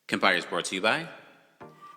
Kempire is brought to you by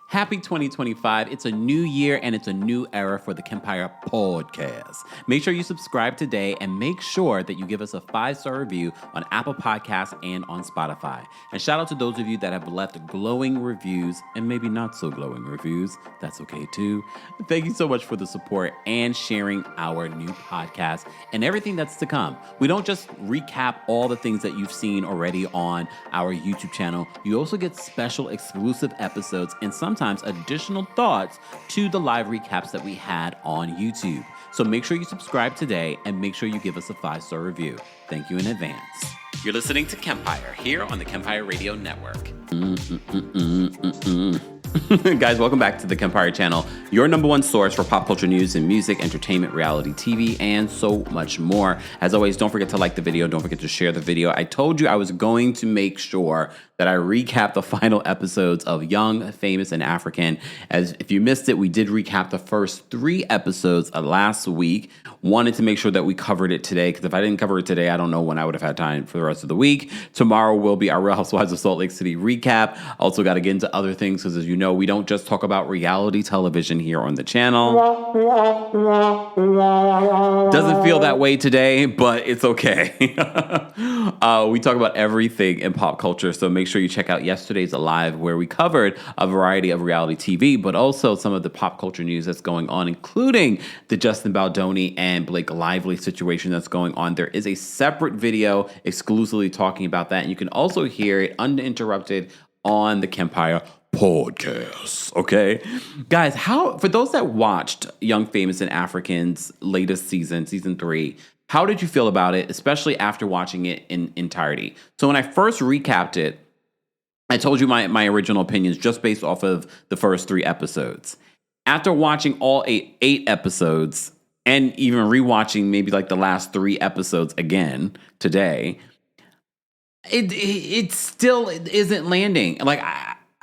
Happy 2025. It's a new year and it's a new era for the Kempire podcast. Make sure you subscribe today and make sure that you give us a 5-star review on Apple Podcasts and on Spotify. And shout out to those of you that have left glowing reviews and maybe not so glowing reviews. That's okay too. Thank you so much for the support and sharing our new podcast and everything that's to come. We don't just recap all the things that you've seen already on our YouTube channel. You also get special exclusive episodes and sometimes additional thoughts to the live recaps that we had on YouTube. So make sure you subscribe today and make sure you give us a 5-star review. Thank you in advance. You're listening to Kempire here on the Kempire Radio Network. Guys, welcome back to the Kempire channel, your number one source for pop culture news and music, entertainment, reality TV, and so much more. As always, don't forget to like the video. Don't forget to share the video. I told you I was going to make sure that I recap the final episodes of Young, Famous, and African. As if you missed it, we did recap the first 3 episodes last week. Wanted to make sure that we covered it today, because if I didn't cover it today, I don't know when I would have had time for the rest of the week. Tomorrow will be our Real Housewives of Salt Lake City recap. Also got to get into other things, because as you know, we don't just talk about reality television here on the channel. Doesn't feel that way today, but it's okay. We talk about everything in pop culture, so make sure you check out yesterday's live where we covered a variety of reality TV, but also some of the pop culture news that's going on, including the Justin Baldoni and Blake Lively situation that's going on. There is a separate video exclusively talking about that, and you can also hear it uninterrupted on the Kempire podcast. Okay, guys, for those that watched Young, Famous, and African's latest season 3, how did you feel about it, especially after watching it in entirety? So when I first recapped it, I told you my original opinions just based off of the first 3 episodes. After watching all 8 episodes and even rewatching maybe like the last 3 episodes again today, it still isn't landing. Like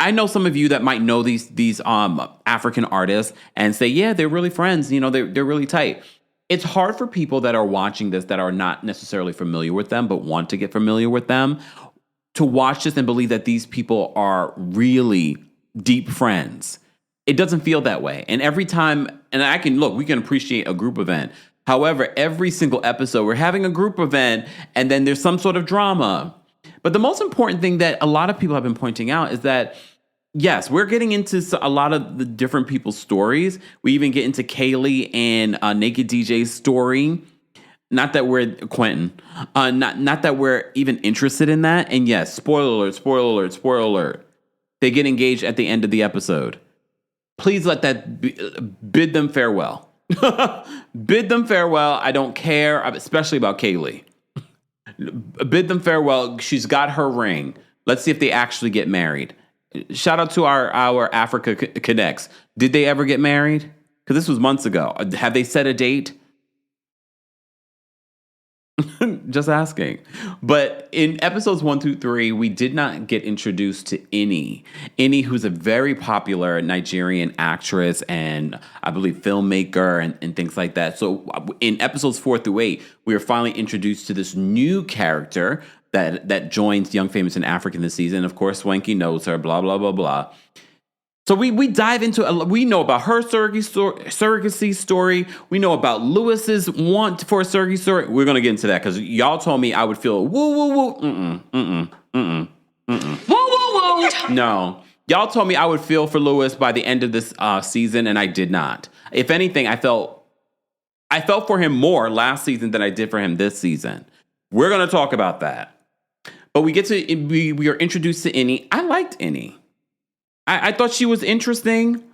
I know some of you that might know these African artists and say, yeah, they're really friends. You know, they're really tight. It's hard for people that are watching this that are not necessarily familiar with them but want to get familiar with them to watch this and believe that these people are really deep friends. It doesn't feel that way. And every time, and we can appreciate a group event. However, every single episode, we're having a group event and then there's some sort of drama. But the most important thing that a lot of people have been pointing out is that, yes, we're getting into a lot of the different people's stories. We even get into Kaylee and Naked DJ's story. Not that we're Quentin. Not that we're even interested in that. And yes, spoiler alert. They get engaged at the end of the episode. Please let that bid them farewell. Bid them farewell. I don't care, especially about Kaylee. Bid them farewell. She's got her ring. Let's see if they actually get married. Shout out to our Africa Connects. Did they ever get married? Because this was months ago. Have they set a date? Just asking. But in episodes 1, 2, 3, we did not get introduced to Annie. Annie, who's a very popular Nigerian actress and I believe filmmaker and things like that. So in episodes 4 through 8, we are finally introduced to this new character that joins Young, Famous, and African this season. Of course, Swanky knows her, blah, blah, blah, blah. So we dive into, we know about her surrogacy story. We know about Lewis's want for a surrogacy story. We're going to get into that because y'all told me I would feel woo. No. Y'all told me I would feel for Lewis by the end of this season, and I did not. If anything, I felt for him more last season than I did for him this season. We're going to talk about that. But we are introduced to Annie. I liked Annie. I thought she was interesting.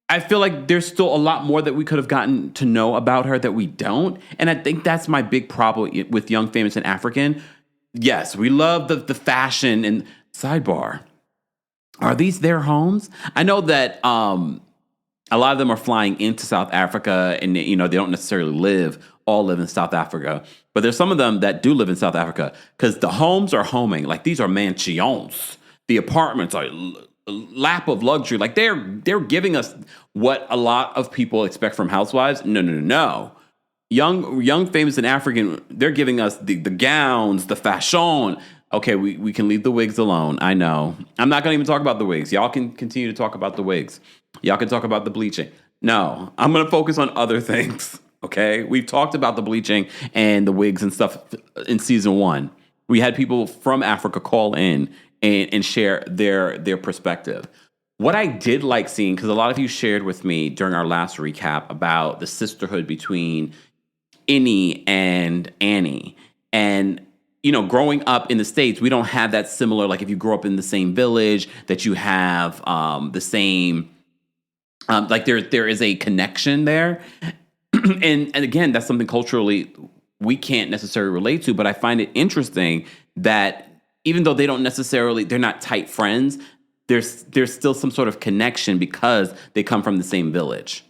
I feel like there's still a lot more that we could have gotten to know about her that we don't. And I think that's my big problem with Young, Famous, and African. Yes, we love the fashion and sidebar. Are these their homes? I know that a lot of them are flying into South Africa and, you know, they don't necessarily all live in South Africa. But there's some of them that do live in South Africa because the homes are homing. Like these are mansions. The apartments are lap of luxury. Like they're giving us what a lot of people expect from housewives. No. Young, Famous, and African, they're giving us the gowns, the fashion, Okay, we can leave the wigs alone. I know. I'm not going to even talk about the wigs. Y'all can continue to talk about the wigs. Y'all can talk about the bleaching. No, I'm going to focus on other things. Okay, we've talked about the bleaching and the wigs and stuff in season 1. We had people from Africa call in and share their perspective. What I did like seeing, because a lot of you shared with me during our last recap about the sisterhood between Innie and Annie. And, growing up in the States, we don't have that similar, like if you grow up in the same village, that you have the same, like there is a connection there. and again, that's something culturally we can't necessarily relate to, but I find it interesting that even though they're not tight friends, there's still some sort of connection because they come from the same village.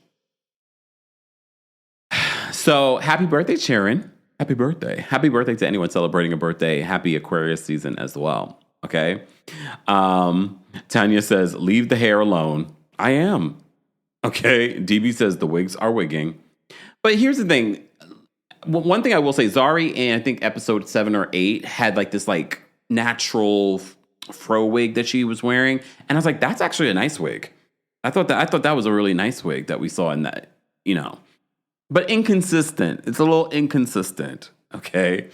So happy birthday, Sharon. Happy birthday. Happy birthday to anyone celebrating a birthday. Happy Aquarius season as well. Okay. Tanya says, leave the hair alone. I am. Okay. DB says the wigs are wigging. But here's the thing. One thing I will say, Zari and I think episode 7 or 8 had like this like natural fro wig that she was wearing. And I was like, that's actually a nice wig. I thought that was a really nice wig that we saw in that, but inconsistent. It's a little inconsistent. Okay.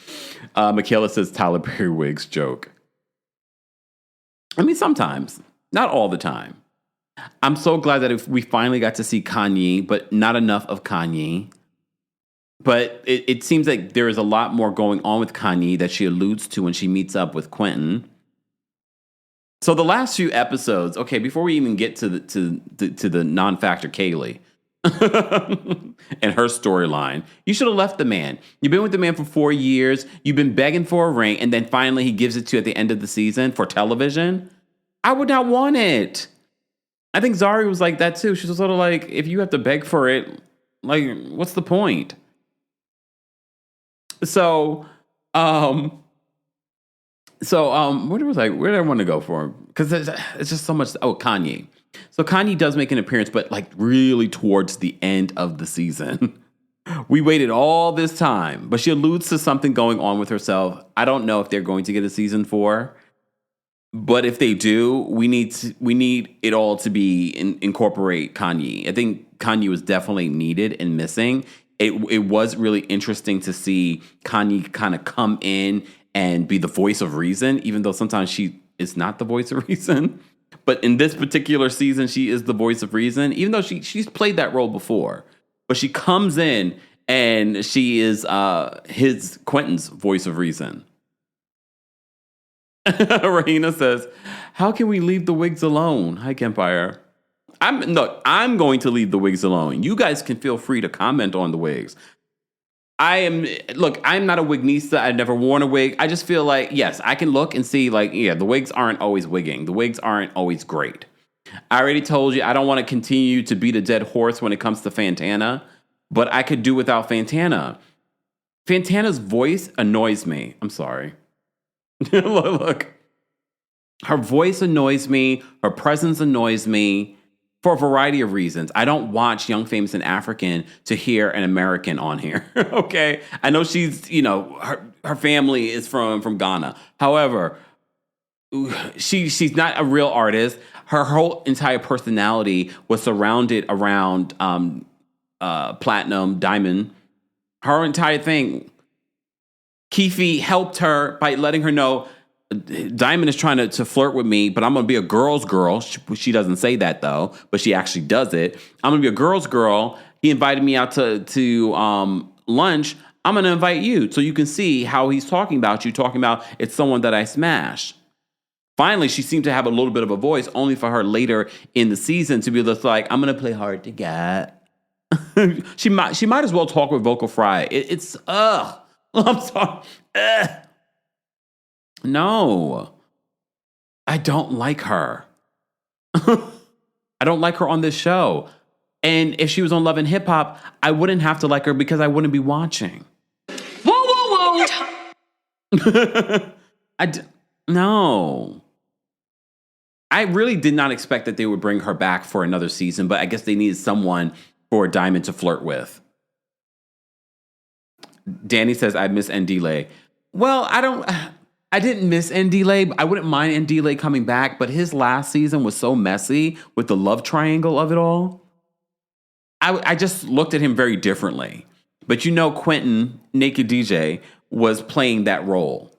Michaela says Tyler Perry wigs joke. I mean, sometimes, not all the time. I'm so glad that if we finally got to see Kanye, but not enough of Kanye. But it seems like there is a lot more going on with Kanye that she alludes to when she meets up with Quentin. So the last few episodes, okay, before we even get to the non-factor Kaylee and her storyline, you should have left the man. You've been with the man for 4 years. You've been begging for a ring, and then finally he gives it to you at the end of the season for television. I would not want it. I think Zari was like that too. She was sort of like, if you have to beg for it, like, what's the point? So, where did I want to go for? Because it's just so much. Oh, Kanye. So Kanye does make an appearance, but like really towards the end of the season. We waited all this time, but she alludes to something going on with herself. I don't know if they're going to get a season 4, but if they do, we need it all to be incorporate Kanye. I think Kanye was definitely needed and missing. It was really interesting to see Kanye kind of come in and be the voice of reason, even though sometimes she is not the voice of reason. But in this particular season, she is the voice of reason, even though she's played that role before. But she comes in and she is Quentin's voice of reason. Rahina says, how can we leave the wigs alone? Hi, Kempire. I'm going to leave the wigs alone. You guys can feel free to comment on the wigs. I'm not a wignista. I've never worn a wig. I just feel like, yes, I can look and see like, yeah, the wigs aren't always wigging. The wigs aren't always great. I already told you I don't want to continue to beat a dead horse when it comes to Fantana, but I could do without Fantana. Fantana's voice annoys me. I'm sorry. Look. Her voice annoys me. Her presence annoys me. For a variety of reasons. I don't watch Young, Famous, and African to hear an American on here. Okay? I know she's, her family is from Ghana. However, she's not a real artist. Her whole entire personality was surrounded around platinum, diamond. Her entire thing. Kefi helped her by letting her know Diamond is trying to flirt with me, but I'm going to be a girl's girl. She doesn't say that, though, but she actually does it. I'm going to be a girl's girl. He invited me out to lunch. I'm going to invite you so you can see how he's talking about it's someone that I smashed. Finally, she seemed to have a little bit of a voice, only for her later in the season to be just like, I'm going to play hard to get. She might as well talk with Vocal Fry. I'm sorry. No, I don't like her. I don't like her on this show. And if she was on Love and Hip Hop, I wouldn't have to like her because I wouldn't be watching. Whoa. No. I really did not expect that they would bring her back for another season, but I guess they needed someone for Diamond to flirt with. Danny says, I miss Ndile. Well, I didn't miss Ndile. I wouldn't mind Ndile coming back, but his last season was so messy with the love triangle of it all. I just looked at him very differently. But Quentin, Naked DJ, was playing that role.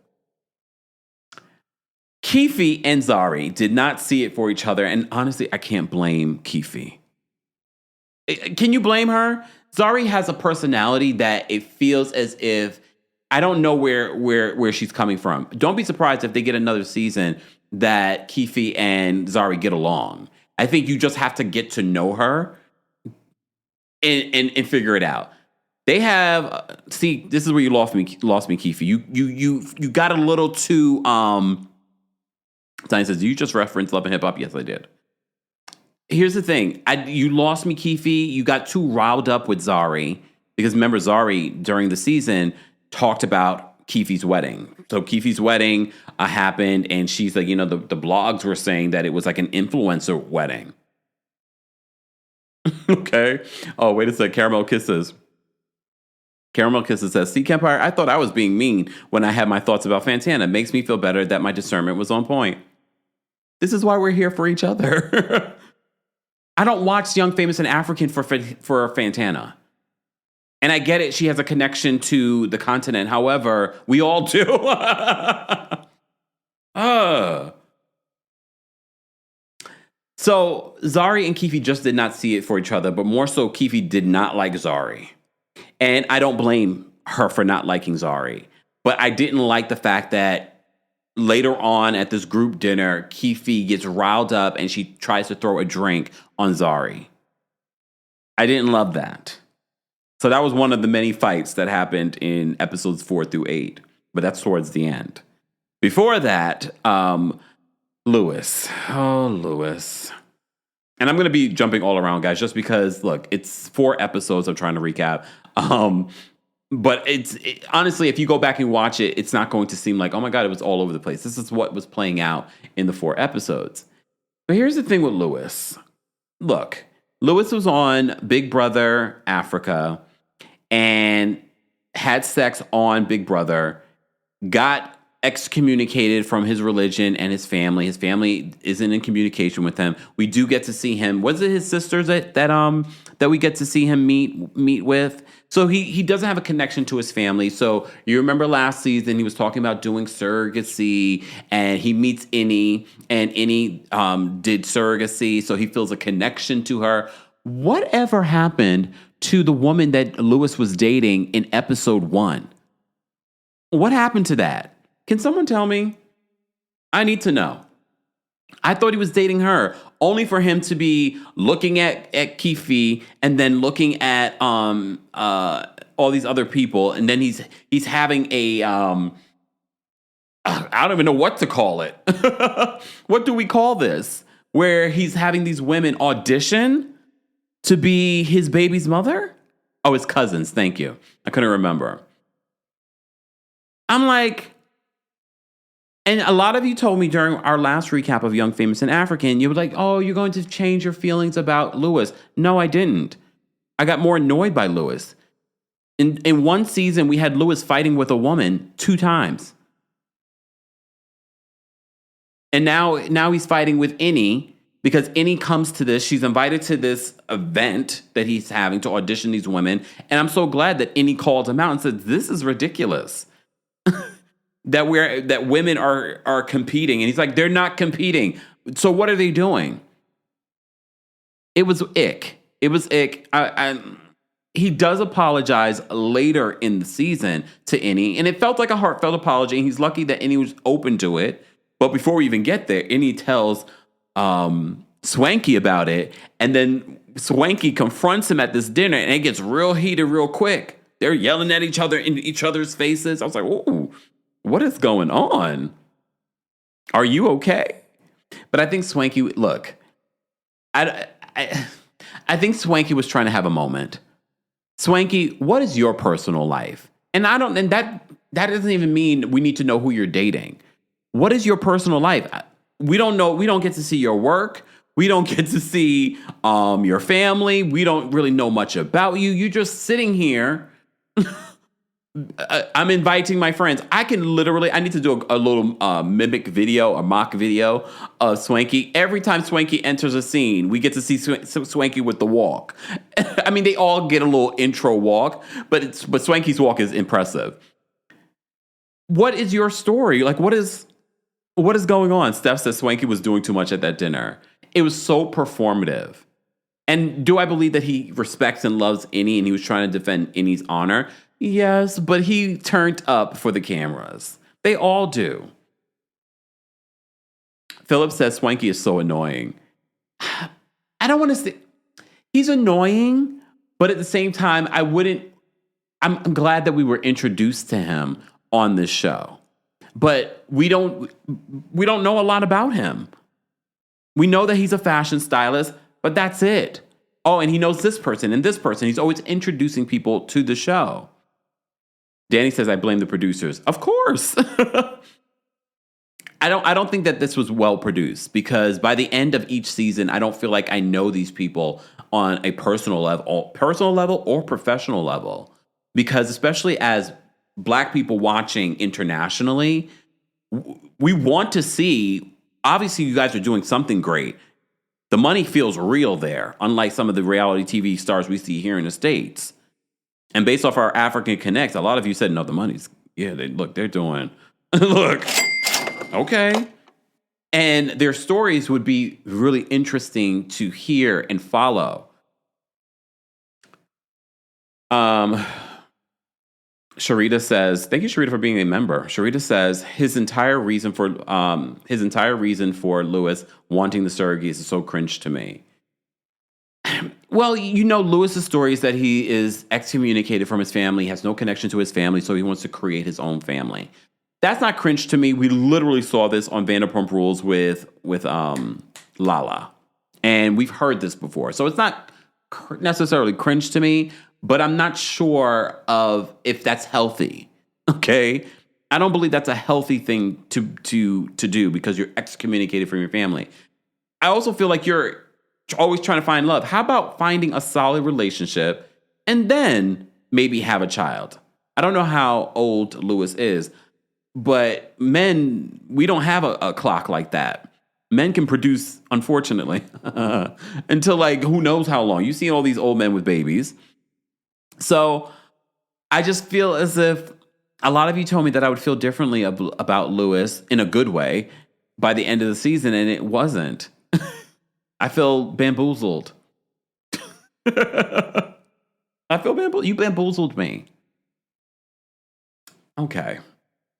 Kefi and Zari did not see it for each other, and honestly, I can't blame Kefi. Can you blame her? Zari has a personality that it feels as if I don't know where she's coming from. Don't be surprised if they get another season that Kefi and Zari get along. I think you just have to get to know her and figure it out. They have see, this is where you lost me, Kefi. You got a little too Diane says, "Do you just reference Love and Hip Hop?" Yes, I did. Here's the thing. You lost me, Kefi. You got too riled up with Zari. Because remember, Zari, during the season, talked about Kefi's wedding. So Kefi's wedding happened, and she's like, the blogs were saying that it was like an influencer wedding. Okay. Oh, wait a sec. Caramel Kisses. Caramel Kisses says, "See, Kempire, I thought I was being mean when I had my thoughts about Fantana. Makes me feel better that my discernment was on point. This is why we're here for each other." I don't watch Young, Famous, and African for Fantana. And I get it. She has a connection to the continent. However, we all do. So Zari and Kefi just did not see it for each other, but more so Kefi did not like Zari. And I don't blame her for not liking Zari. But I didn't like the fact that later on at this group dinner, Kefi gets riled up and she tries to throw a drink on Zari. I didn't love that. So that was one of the many fights that happened in episodes 4 through 8. But that's towards the end. Before that, Lewis. Oh, Lewis. And I'm going to be jumping all around, guys, just because, look, it's 4 episodes I'm trying to recap. But honestly, if you go back and watch it, it's not going to seem like, oh my God, it was all over the place. This is what was playing out in the 4 episodes. But here's the thing with Lewis. Look, Lewis was on Big Brother Africa and had sex on Big Brother, got excommunicated from his religion and his family. His family isn't in communication with him. We do get to see him. Was it his sisters that we get to see him meet with? So he doesn't have a connection to his family. So you remember last season, he was talking about doing surrogacy, and he meets Annie, and Annie did surrogacy. So he feels a connection to her. Whatever happened to the woman that Lewis was dating in episode 1? What happened to that? Can someone tell me? I need to know. I thought he was dating her, only for him to be looking at Kefi and then looking at all these other people, and then he's having a I don't even know what to call it. What do we call this? Where he's having these women audition to be his baby's mother? Oh, his cousins. Thank you. I couldn't remember. I'm like, and a lot of you told me during our last recap of Young, Famous, and African, you were like, oh, you're going to change your feelings about Lewis. No, I didn't. I got more annoyed by Lewis. In one season, we had Lewis fighting with a woman 2 times. And now he's fighting with Annie because Annie comes to this. She's invited to this event that he's having to audition these women. And I'm so glad that Annie called him out and said, this is ridiculous. that women are competing. And he's like, they're not competing. So what are they doing? It was ick. It was ick. He does apologize later in the season to Annie, and it felt like a heartfelt apology, and he's lucky that Annie was open to it. But before we even get there, Annie tells Swanky about it, and then Swanky confronts him at this dinner, and it gets real heated real quick. They're yelling at each other in each other's faces. I was like, ooh, what is going on? Are you okay? But I think Swanky, look, I think Swanky was trying to have a moment. Swanky, what is your personal life? And that doesn't even mean we need to know who you're dating. What is your personal life? We don't know. We don't get to see your work. We don't get to see your family. We don't really know much about you. You're just sitting here I'm inviting my friends. I need to do a little mimic video, a mock video of Swanky. Every time Swanky enters a scene, we get to see Swanky with the walk. I mean, they all get a little intro walk, but Swanky's walk is impressive. What is your story? Like, what is going on? Steph says Swanky was doing too much at that dinner. It was so performative. And do I believe that he respects and loves Annie and he was trying to defend Annie's honor? Yes, but he turned up for the cameras. They all do. Philip says Swanky is so annoying. I don't want to say he's annoying, but at the same time, I'm glad that we were introduced to him on this show. But we don't know a lot about him. We know that he's a fashion stylist, but that's it. Oh, and he knows this person and this person. He's always introducing people to the show. Danny says, I blame the producers. Of course. I don't think that this was well produced because by the end of each season, I don't feel like I know these people on a personal level or professional level. Because especially as Black people watching internationally, we want to see, obviously you guys are doing something great. The money feels real there, unlike some of the reality TV stars we see here in the States. And based off our African Connects, a lot of you said, no, the money's, they're doing, look, okay. And their stories would be really interesting to hear and follow. Sharita says, thank you, Sharita, for being a member. Sharita says his entire reason for Lewis wanting the surrogate is so cringe to me. Well, Lewis's story is that he is excommunicated from his family, has no connection to his family, so he wants to create his own family. That's not cringe to me. We literally saw this on Vanderpump Rules with Lala, and we've heard this before. So it's not necessarily cringe to me, but I'm not sure of if that's healthy. Okay, I don't believe that's a healthy thing to do because you're excommunicated from your family. I also feel like you're always trying to find love. How about finding a solid relationship and then maybe have a child? I don't know how old Lewis is, but men, we don't have a clock like that. Men can produce, unfortunately, until who knows how long. You see all these old men with babies. So I just feel as if a lot of you told me that I would feel differently about Lewis in a good way by the end of the season, and it wasn't. I feel bamboozled. I feel bamboozled. You bamboozled me. Okay.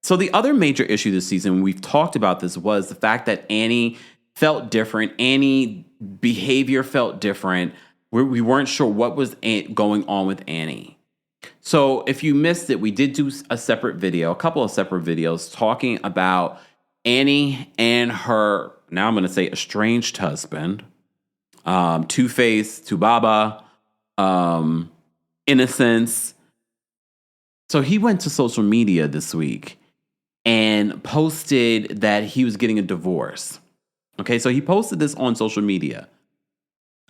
So the other major issue this season, we've talked about this, was the fact that Annie felt different. Annie behavior felt different. We weren't sure what was going on with Annie. So if you missed it, we did do a couple of separate videos talking about Annie and her, now I'm going to say estranged husband, Two-Face, Tubaba, Innocence. So he went to social media this week and posted that he was getting a divorce. Okay, so he posted this on social media.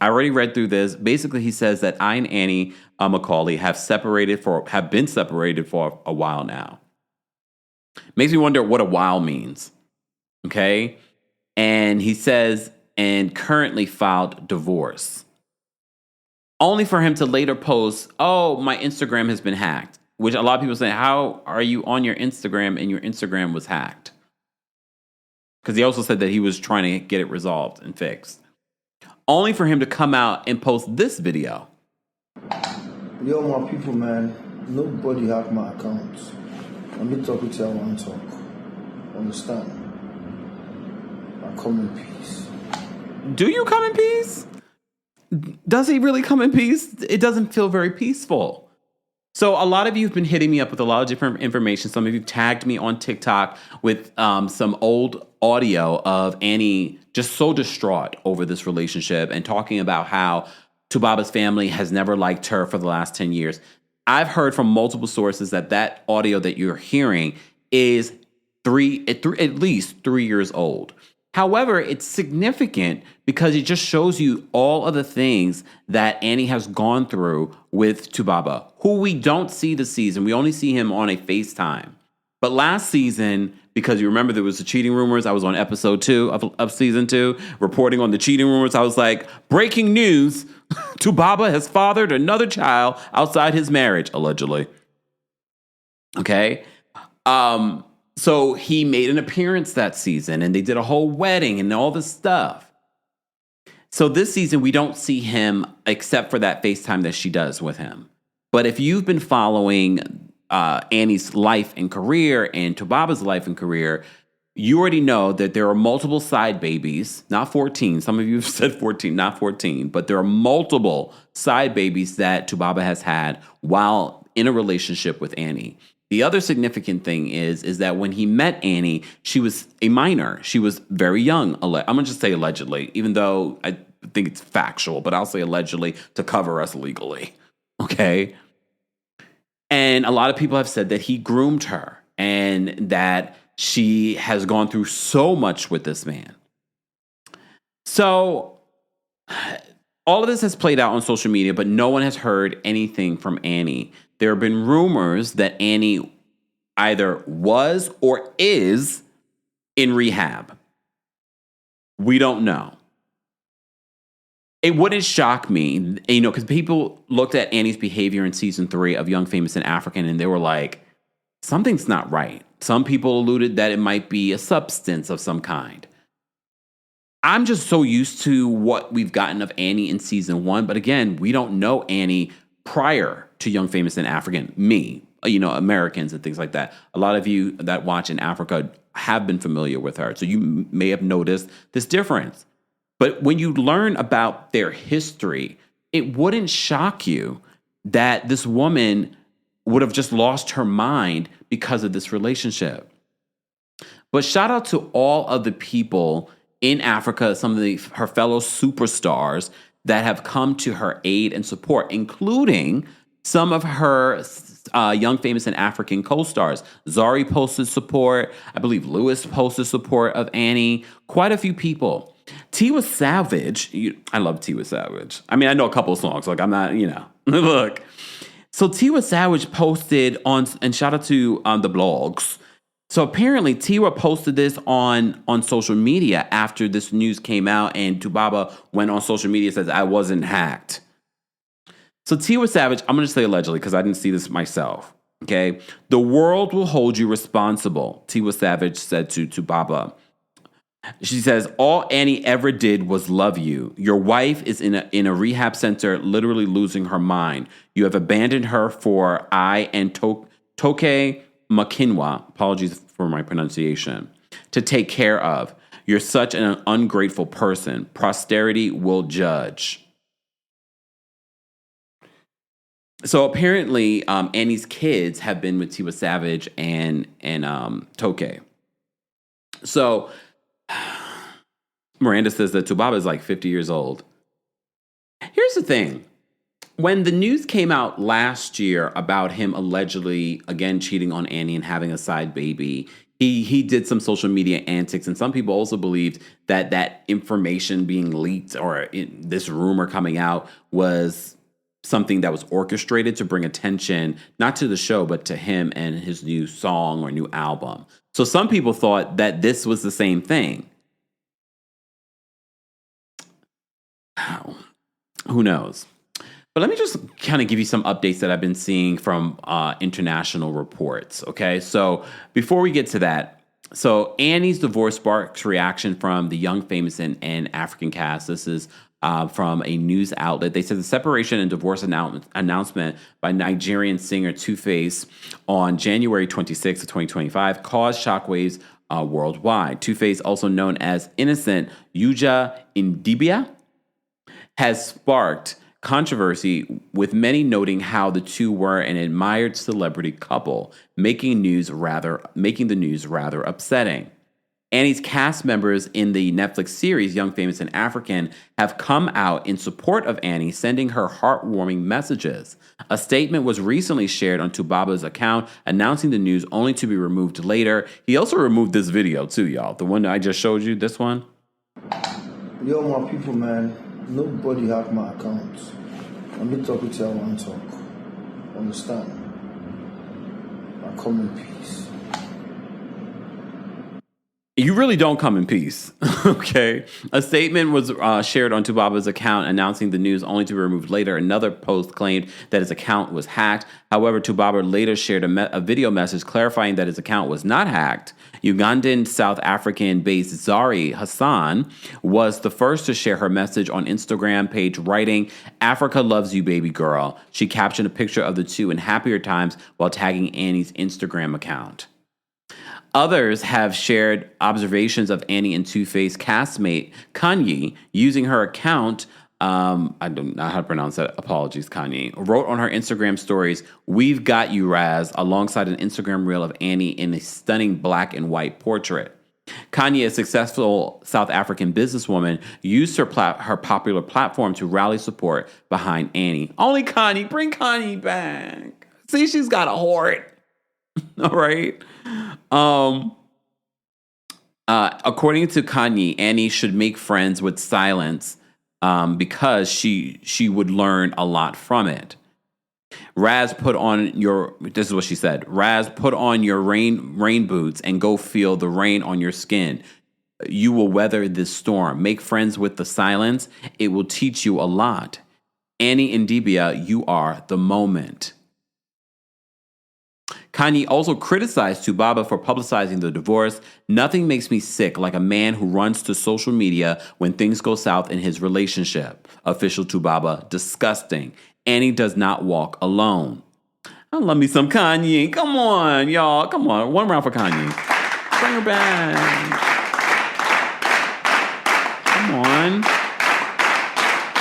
I already read through this. Basically, he says that I and Annie Macaulay have been separated for a while now. Makes me wonder what a while means. Okay? And he says, and currently filed divorce. Only for him to later post, oh, my Instagram has been hacked. Which a lot of people say, how are you on your Instagram and your Instagram was hacked? Because he also said that he was trying to get it resolved and fixed. Only for him to come out and post this video. Yo, my people, man, nobody hacked my accounts. Let me talk with you, I want to talk. Understand? I come in peace. Do you come in peace? Does he really come in peace? It doesn't feel very peaceful. So a lot of you have been hitting me up with a lot of different information. Some of you tagged me on TikTok with some old audio of Annie just so distraught over this relationship and talking about how Tubaba's family has never liked her for the last 10 years. I've heard from multiple sources that audio that you're hearing is at least 3 years old. However, it's significant because it just shows you all of the things that Annie has gone through with Tubaba, who we don't see this season. We only see him on a FaceTime. But last season, because you remember there was the cheating rumors, I was on episode 2 of season 2, reporting on the cheating rumors. I was like, breaking news, Tubaba has fathered another child outside his marriage, allegedly. Okay? So he made an appearance that season, and they did a whole wedding and all this stuff. So this season, we don't see him except for that FaceTime that she does with him. But if you've been following Annie's life and career and Tubaba's life and career, you already know that there are multiple side babies, not 14. Some of you have said 14, not 14, but there are multiple side babies that Tubaba has had while in a relationship with Annie. The other significant thing is that when he met Annie, she was a minor. She was very young. I'm going to just say allegedly, even though I think it's factual, but I'll say allegedly to cover us legally. Okay? And a lot of people have said that he groomed her and that she has gone through so much with this man. So all of this has played out on social media, but no one has heard anything from Annie. There have been rumors that Annie either was or is in rehab. We don't know. It wouldn't shock me, because people looked at Annie's behavior in season 3 of Young, Famous, and African, and they were like, something's not right. Some people alluded that it might be a substance of some kind. I'm just so used to what we've gotten of Annie in season 1, but again, we don't know Annie prior to Young, Famous, and African. Americans and things like that. A lot of you that watch in Africa have been familiar with her, so you may have noticed this difference. But when you learn about their history, it wouldn't shock you that this woman would have just lost her mind because of this relationship. But shout out to all of the people in Africa, some of her fellow superstars that have come to her aid and support, including some of her Young, Famous, and African co-stars. Zari posted support. I believe Lewis posted support of Annie. Quite a few people. Tiwa Savage, I love Tiwa Savage. I mean, I know a couple of songs. Like, I'm not, look. So Tiwa Savage posted on, and shout out to the blogs. So apparently Tiwa posted this on social media after this news came out, and Tubaba went on social media and says, I wasn't hacked. So Tiwa Savage, I'm going to say allegedly because I didn't see this myself. Okay. The world will hold you responsible, Tiwa Savage said to Tubaba. She says, all Annie ever did was love you. Your wife is in a rehab center, literally losing her mind. You have abandoned her for I and Toke Makinwa, apologies for my pronunciation, to take care of. You're such an ungrateful person. Posterity will judge. So apparently, Annie's kids have been with Tiwa Savage and Toke. So Miranda says that Tubaba is like 50 years old. Here's the thing. When the news came out last year about him allegedly, again, cheating on Annie and having a side baby, he did some social media antics, and some people also believed that information being leaked or this rumor coming out was something that was orchestrated to bring attention, not to the show, but to him and his new song or new album. So some people thought that this was the same thing. Who knows? But let me just kind of give you some updates that I've been seeing from international reports, okay? So before we get to that, so Annie's divorce sparks reaction from the Young, Famous, and African cast. This is from a news outlet. They said the separation and divorce announcement by Nigerian singer Two-Face on January 26th of 2025 caused shockwaves worldwide. Two-Face, also known as Innocent Uja Idibia, has sparked controversy, with many noting how the two were an admired celebrity couple, making the news rather upsetting. Annie's cast members in the Netflix series Young, Famous, and African have come out in support of Annie, sending her heartwarming messages. A statement was recently shared on Tubaba's account announcing the news, only to be removed later. He also removed this video too, y'all. The one that I just showed you, this one. Yo, my people, man, nobody have my accounts. Let me talk with you, I want to talk. Understand? I come in peace. You really don't come in peace, okay? A statement was shared on Tubaba's account announcing the news, only to be removed later. Another post claimed that his account was hacked. However, Tubaba later shared a video message clarifying that his account was not hacked. Ugandan South African-based Zari Hassan was the first to share her message on Instagram page, writing, "Africa loves you, baby girl." She captioned a picture of the two in happier times while tagging Annie's Instagram account. Others have shared observations of Annie and Two-Face castmate Kanye using her account. I don't know how to pronounce that. Apologies, Kanye. Wrote on her Instagram stories, "We've got you, Raz," alongside an Instagram reel of Annie in a stunning black and white portrait. Kanye, a successful South African businesswoman, used her popular platform to rally support behind Annie. Only Kanye. Bring Kanye back. See, she's got a heart. All right. According to Kanye, Annie should make friends with silence because she would learn a lot from it. Raz, this is what she said. "Raz, put on your rain boots and go feel the rain on your skin. You will weather this storm. Make friends with the silence. It will teach you a lot. Annie and Idibia, you are the moment." Kanye also criticized Tubaba for publicizing the divorce. "Nothing makes me sick like a man who runs to social media when things go south in his relationship." Official Tubaba, disgusting. Annie does not walk alone. I love me some Kanye. Come on, y'all. Come on. One round for Kanye. Bring her back. Come on.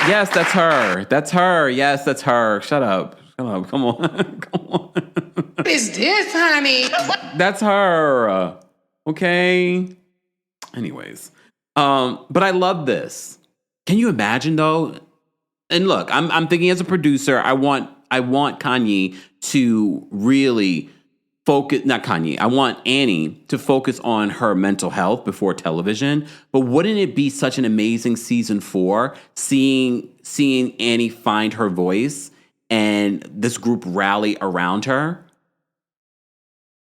Yes, that's her. That's her. Yes, that's her. Shut up. Shut up. Come on. Come on. What is this, honey? That's her. Okay. Anyways. But I love this. Can you imagine though? And look, I'm thinking as a producer, I want Kanye to really focus, not Kanye, I want Annie to focus on her mental health before television. But wouldn't it be such an amazing season 4, seeing Annie find her voice and this group rally around her?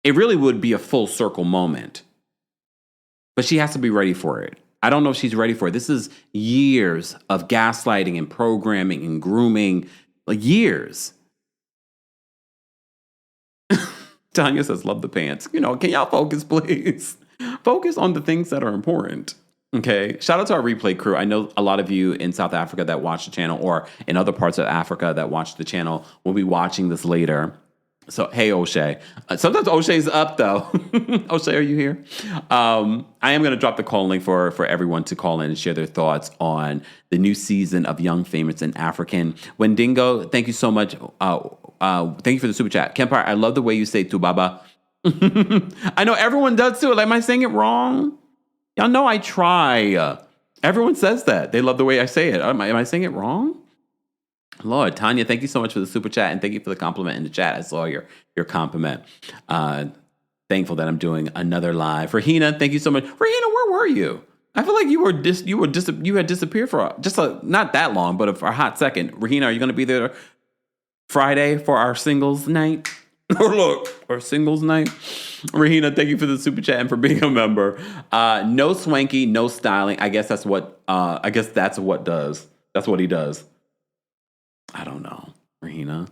It really would be a full circle moment. But she has to be ready for it. I don't know if she's ready for it. This is years of gaslighting and programming and grooming. Like years. Tanya says, "Love the pants." Can y'all focus, please? Focus on the things that are important. Okay. Shout out to our replay crew. I know a lot of you in South Africa that watch the channel, or in other parts of Africa that watch the channel, will be watching this later. So, hey, O'Shea. Sometimes O'Shea's up, though. O'Shea, are you here? I am going to drop the call link for everyone to call in and share their thoughts on the new season of Young, Famous, and African. Wendigo, thank you so much. Thank you for the super chat. Kempire, I love the way you say Tubaba. I know everyone does, too. Like, am I saying it wrong? Y'all know I try. Everyone says that. They love the way I say it. Am I saying it wrong? Lord, Tanya, thank you so much for the super chat, and thank you for the compliment in the chat. I saw your compliment. Thankful that I'm doing another live. Rahina, thank you so much. Rahina, where were you? I feel like you had disappeared for just not that long, but for a hot second. Rahina, are you going to be there Friday for our singles night? Our singles night. Rahina, thank you for the super chat and for being a member. No swanky, no styling. I guess that's what. That's what does. That's what he does. I don't know, Rahina.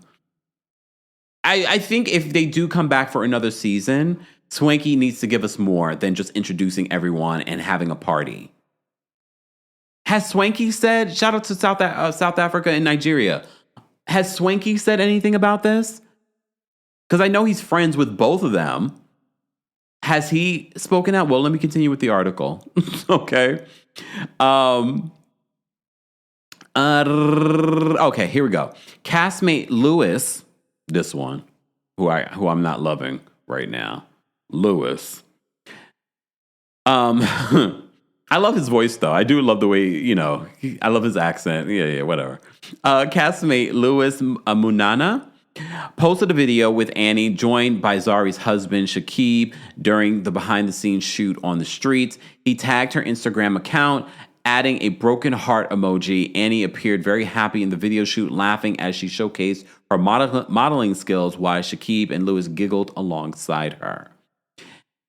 I think if they do come back for another season, Swanky needs to give us more than just introducing everyone and having a party. Has Swanky said, shout out to South Africa and Nigeria, has Swanky said anything about this? Because I know he's friends with both of them. Has he spoken out? Well, let me continue with the article. Okay. Okay, here we go. Castmate Lewis, this one, who I'm not loving right now, Lewis, Um, I love his voice, though. I do love the way, I love his accent. Yeah, whatever. Castmate Louis Munana posted a video with Annie, joined by Zari's husband, Shakib, during the behind-the-scenes shoot on the streets. He tagged her Instagram account, adding a broken heart emoji. Annie appeared very happy in the video shoot, laughing as she showcased her modeling skills while Shakib and Louis giggled alongside her.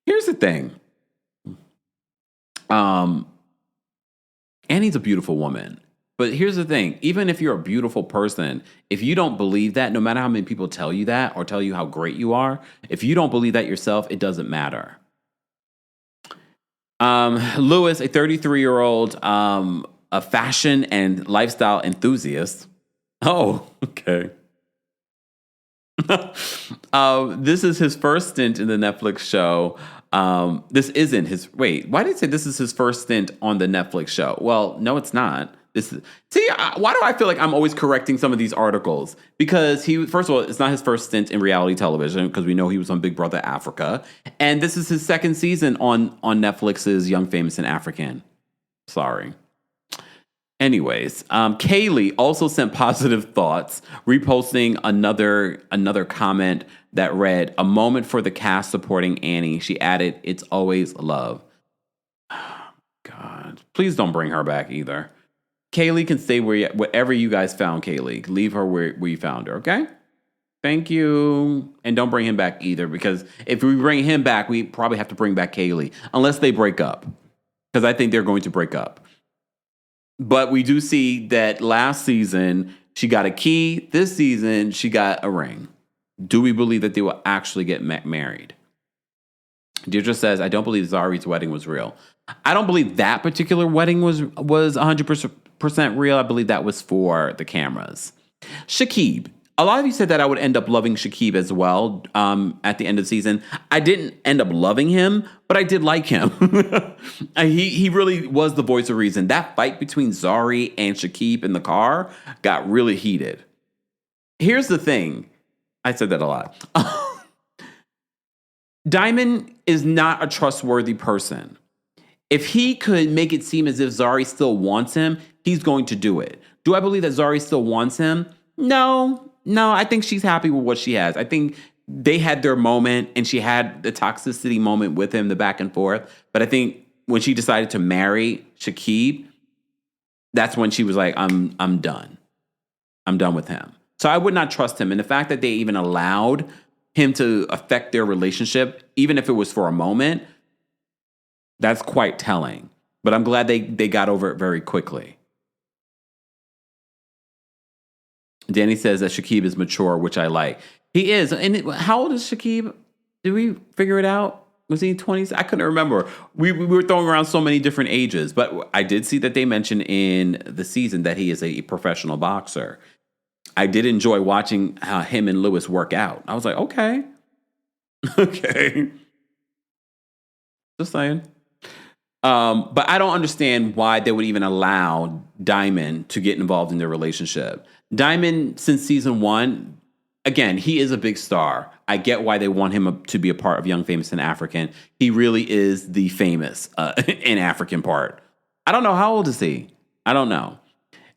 Here's the thing. Annie's a beautiful woman. But here's the thing, even if you're a beautiful person, if you don't believe that, no matter how many people tell you that or tell you how great you are, if you don't believe that yourself, it doesn't matter. Louis, a 33-year-old, a fashion and lifestyle enthusiast. Oh, okay. This is his first stint in the Netflix show. This isn't his, why did it say this is his first stint on the Netflix show? Well, no, it's not. Why do I feel like I'm always correcting some of these articles? Because first of all, it's not his first stint in reality television, because we know he was on Big Brother Africa. And this is his second season on Netflix's Young, Famous, and African. Sorry. Anyways, Kaylee also sent positive thoughts, reposting another comment that read, "A moment for the cast supporting Annie." She added, "It's always love." God, please don't bring her back either. Kaylee can stay wherever you guys found Kaylee. Leave her where you found her, okay? Thank you. And don't bring him back either, because if we bring him back, we probably have to bring back Kaylee, unless they break up, because I think they're going to break up. But we do see that last season, she got a key. This season, she got a ring. Do we believe that they will actually get married? Deirdre says, "I don't believe Zari's wedding was real." I don't believe that particular wedding was 100% real. I believe that was for the cameras. Shakib. A lot of you said that I would end up loving Shakib as well at the end of the season. I didn't end up loving him, but I did like him. He really was the voice of reason. That fight between Zari and Shakib in the car got really heated. Here's the thing. I said that a lot. Diamond is not a trustworthy person. If he could make it seem as if Zari still wants him, he's going to do it. Do I believe that Zari still wants him? No, I think she's happy with what she has. I think they had their moment, and she had the toxicity moment with him, the back and forth. But I think when she decided to marry Shakib, that's when she was like, I'm done. I'm done with him. So I would not trust him. And the fact that they even allowed him to affect their relationship, even if it was for a moment, that's quite telling. But I'm glad they got over it very quickly. Danny says that Shakib is mature, which I like. He is. And how old is Shakib? Did we figure it out? Was he 20s? I couldn't remember. We were throwing around so many different ages. But I did see that they mentioned in the season that he is a professional boxer. I did enjoy watching how him and Louis work out. I was like, okay. Okay. Just saying. But I don't understand why they would even allow Diamond to get involved in their relationship. Diamond, since season 1, again, he is a big star. I get why they want him to be a part of Young, Famous, and African. He really is the famous and African part. I don't know. How old is he? I don't know.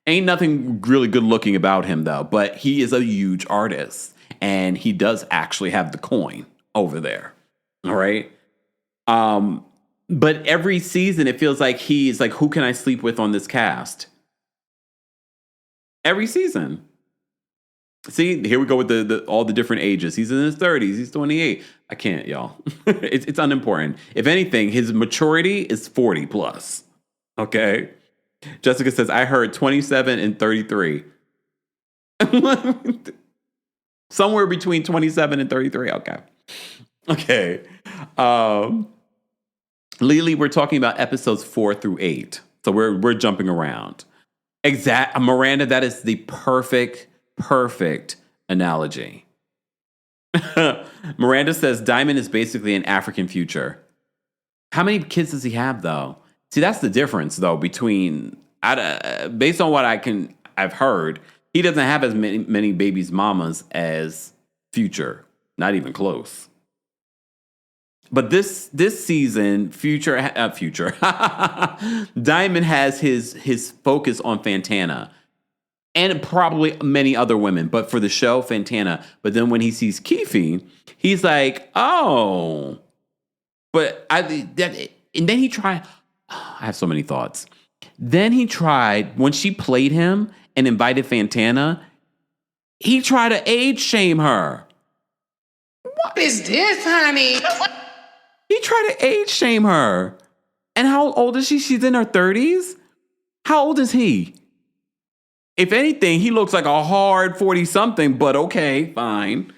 Ain't nothing really good looking about him, though. But he is a huge artist. And he does actually have the coin over there. All right? But every season, it feels like he's like, who can I sleep with on this cast? Every season. See, here we go with all the different ages. He's in his 30s. He's 28. I can't, y'all. It's unimportant. If anything, his maturity is 40 plus. Okay? Jessica says, I heard 27 and 33. Somewhere between 27 and 33. Okay. Okay. Lily, we're talking about episodes 4 through 8. So we're jumping around. Miranda, that is the perfect analogy. Miranda says Diamond is basically an African future. How many kids does he have, though? See, that's the difference, though, between based on what I've heard, he doesn't have as many babies mamas as Future. Not even close. But this season, future Diamond has his focus on Fantana. And probably many other women, but for the show, Fantana. But then when he sees Kefi, he's like, oh. And then he tried. I have so many thoughts. Then he tried, when she played him and invited Fantana, he tried to age shame her. What is this, honey? He tried to age shame her. And how old is she? She's in her 30s? How old is he? If anything, he looks like a hard 40-something, but okay, fine.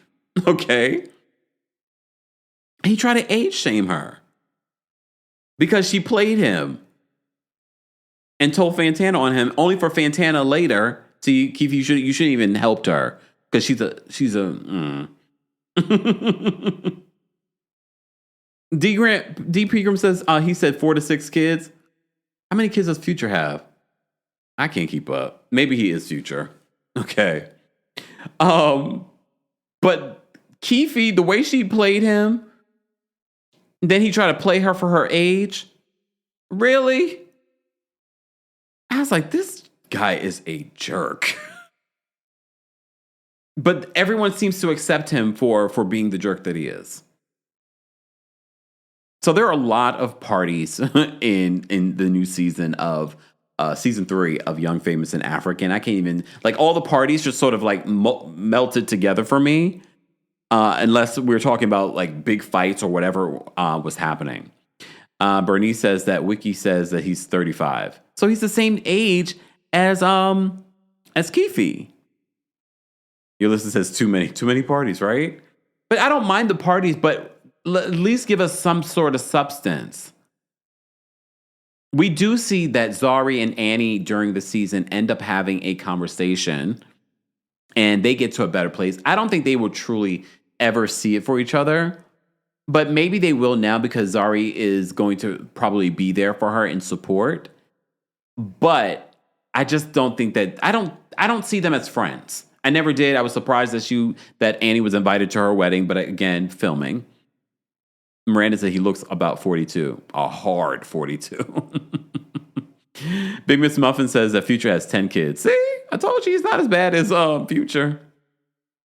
Okay. He tried to age shame her because she played him and told Fantana on him, only for Fantana later. See, Keith, you should even helped her because she's a D. Pegram says he said 4 to 6 kids. How many kids does Future have? I can't keep up. Maybe he is Future. Okay. But Kefi, the way she played him, then he tried to play her for her age. Really? I was like, this guy is a jerk. But everyone seems to accept him for being the jerk that he is. So there are a lot of parties in the new season of season 3 of Young, Famous, and African. I can't even, like, all the parties just sort of like melted together for me, unless we're talking about like big fights or whatever was happening. Bernice says that Wiki says that he's 35, so he's the same age as Kefi. Ulysses says too many parties, right? But I don't mind the parties, but at least give us some sort of substance. We do see that Zari and Annie during the season end up having a conversation and they get to a better place. I don't think they will truly ever see it for each other, but maybe they will now because Zari is going to probably be there for her in support. But I just don't think that I don't see them as friends. I never did. I was surprised that Annie was invited to her wedding, but again, filming. Miranda said he looks about 42, a hard 42. Big Miss Muffin says that Future has 10 kids. See, I told you he's not as bad as Future.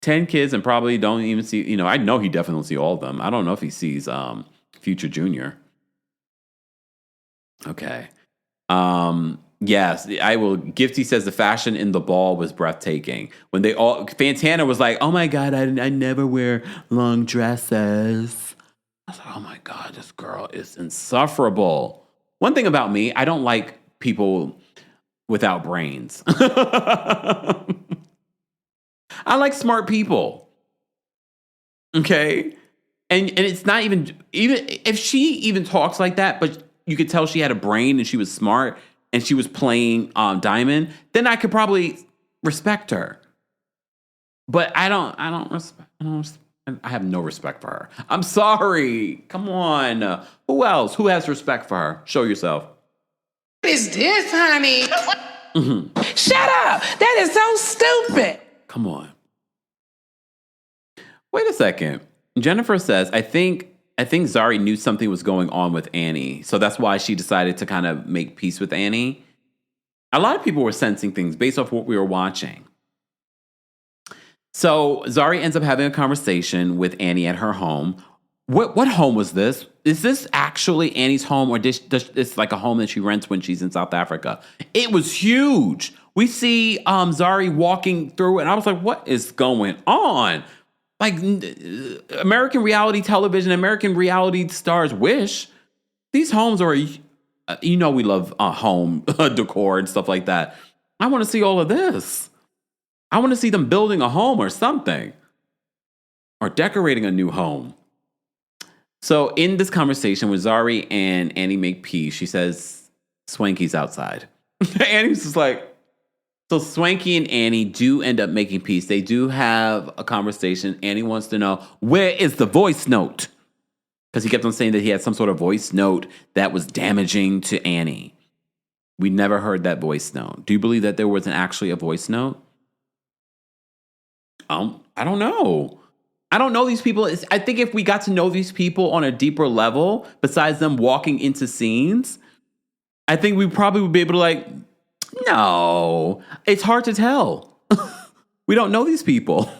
10 kids and probably don't even see, I know he definitely don't see all of them. I don't know if he sees Future Jr. Okay. Yes, I will. Gifty says the fashion in the ball was breathtaking. When Fantana was like, oh my God, I never wear long dresses. I was like, oh my God, this girl is insufferable. One thing about me, I don't like people without brains. I like smart people. Okay? And it's not even if she even talks like that, but you could tell she had a brain and she was smart and she was playing Diamond, then I could probably respect her. But I have no respect for her. I'm sorry. Come on. Who else? Who has respect for her? Show yourself. What is this, honey? Mm-hmm. Shut up. That is so stupid. Come on. Wait a second. Jennifer says, I think Zari knew something was going on with Annie. So that's why she decided to kind of make peace with Annie. A lot of people were sensing things based off what we were watching. So Zari ends up having a conversation with Annie at her home. What home was this? Is this actually Annie's home, or it's like a home that she rents when she's in South Africa? It was huge. We see Zari walking through, and I was like, what is going on? Like American reality television, American reality stars wish. These homes are, we love home decor and stuff like that. I want to see all of this. I want to see them building a home or something, or decorating a new home. So in this conversation with Zari and Annie make peace, she says, Swanky's outside. Annie's just like, so Swanky and Annie do end up making peace. They do have a conversation. Annie wants to know, where is the voice note? Because he kept on saying that he had some sort of voice note that was damaging to Annie. We never heard that voice note. Do you believe that there wasn't actually a voice note? I don't know. I don't know these people. I think if we got to know these people on a deeper level, besides them walking into scenes, I think we probably would be able to like, no, it's hard to tell. We don't know these people.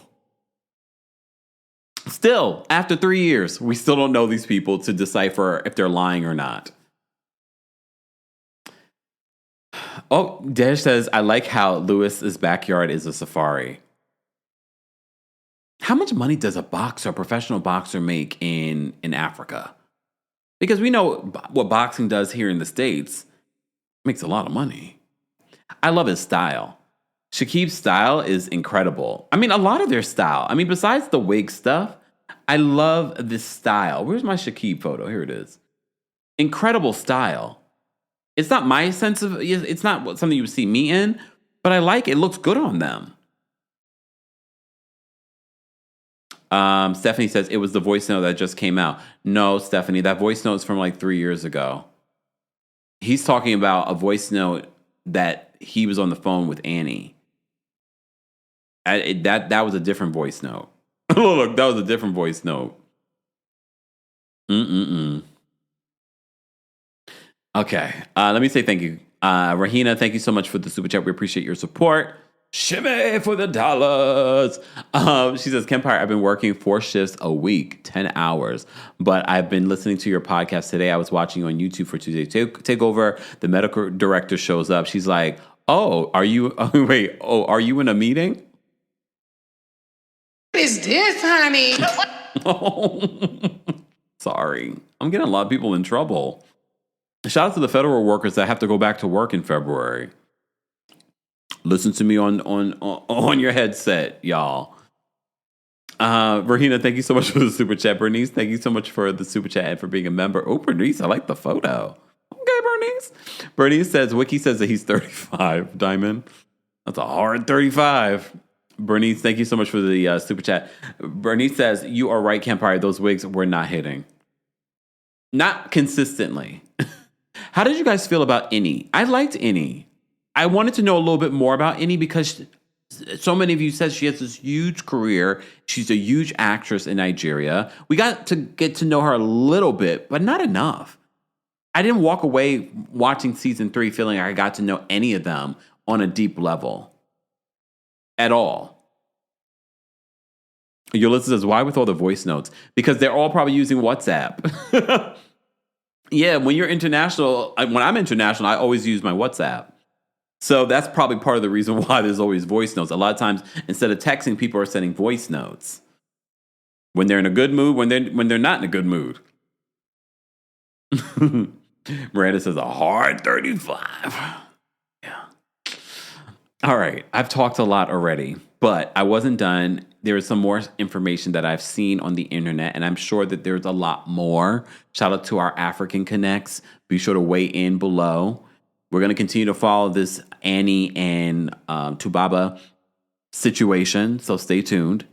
Still, after 3 years, we still don't know these people to decipher if they're lying or not. Oh, Deja says, I like how Lewis's backyard is a safari. How much money does a professional boxer make in Africa? Because we know what boxing does here in the States. It makes a lot of money. I love his style. Shakib's style is incredible. I mean, a lot of their style. I mean, besides the wig stuff, I love this style. Where's my Shakib photo? Here it is. Incredible style. It's not my sense of, it's not something you would see me in, but I like it. It looks good on them. Stephanie says, it was the voice note that just came out. No, Stephanie, that voice note is from like 3 years ago. He's talking about a voice note that he was on the phone with Annie. That was a different voice note. Look, that was a different voice note. Okay, let me say thank you. Rahina, thank you so much for the super chat. We appreciate your support. Shimmy for the dollars. She says, Kempire, I've been working 4 shifts a week, 10 hours, but I've been listening to your podcast today. I was watching you on YouTube for Tuesday Takeover. The medical director shows up. She's like, oh, are you in a meeting? What is this, honey? Sorry. I'm getting a lot of people in trouble. Shout out to the federal workers that have to go back to work in February. Listen to me on your headset, y'all. Rahina, thank you so much for the super chat. Bernice, thank you so much for the super chat and for being a member. Oh, Bernice, I like the photo. Okay, Bernice. Bernice says, Wiki says that he's 35, Diamond. That's a hard 35. Bernice, thank you so much for the super chat. Bernice says, you are right, Kempire. Those wigs were not hitting. Not consistently. How did you guys feel about Annie? I liked Annie. I wanted to know a little bit more about Annie because so many of you said she has this huge career. She's a huge actress in Nigeria. We got to get to know her a little bit, but not enough. I didn't walk away watching season 3 feeling like I got to know any of them on a deep level at all. Yulissa says, why with all the voice notes? Because they're all probably using WhatsApp. Yeah, when you're international, when I'm international, I always use my WhatsApp. So that's probably part of the reason why there's always voice notes. A lot of times, instead of texting, people are sending voice notes. When they're in a good mood, when they're not in a good mood. Miranda says, a hard 35. Yeah. All right, I've talked a lot already, but I wasn't done. There is some more information that I've seen on the internet, and I'm sure that there's a lot more. Shout out to our African Connects. Be sure to weigh in below. We're going to continue to follow this Annie and Tubaba situation, so stay tuned.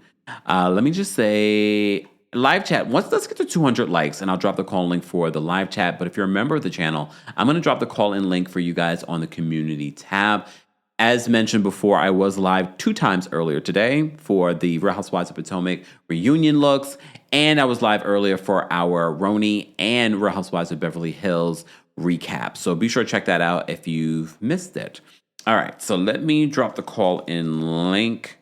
Let me just say, live chat. Let's get to 200 likes, and I'll drop the call link for the live chat. But if you're a member of the channel, I'm going to drop the call-in link for you guys on the community tab. As mentioned before, I was live 2 times earlier today for the Real Housewives of Potomac reunion looks, and I was live earlier for our Roni and Real Housewives of Beverly Hills recap. So be sure to check that out if you've missed it. All right, so let me drop the call-in link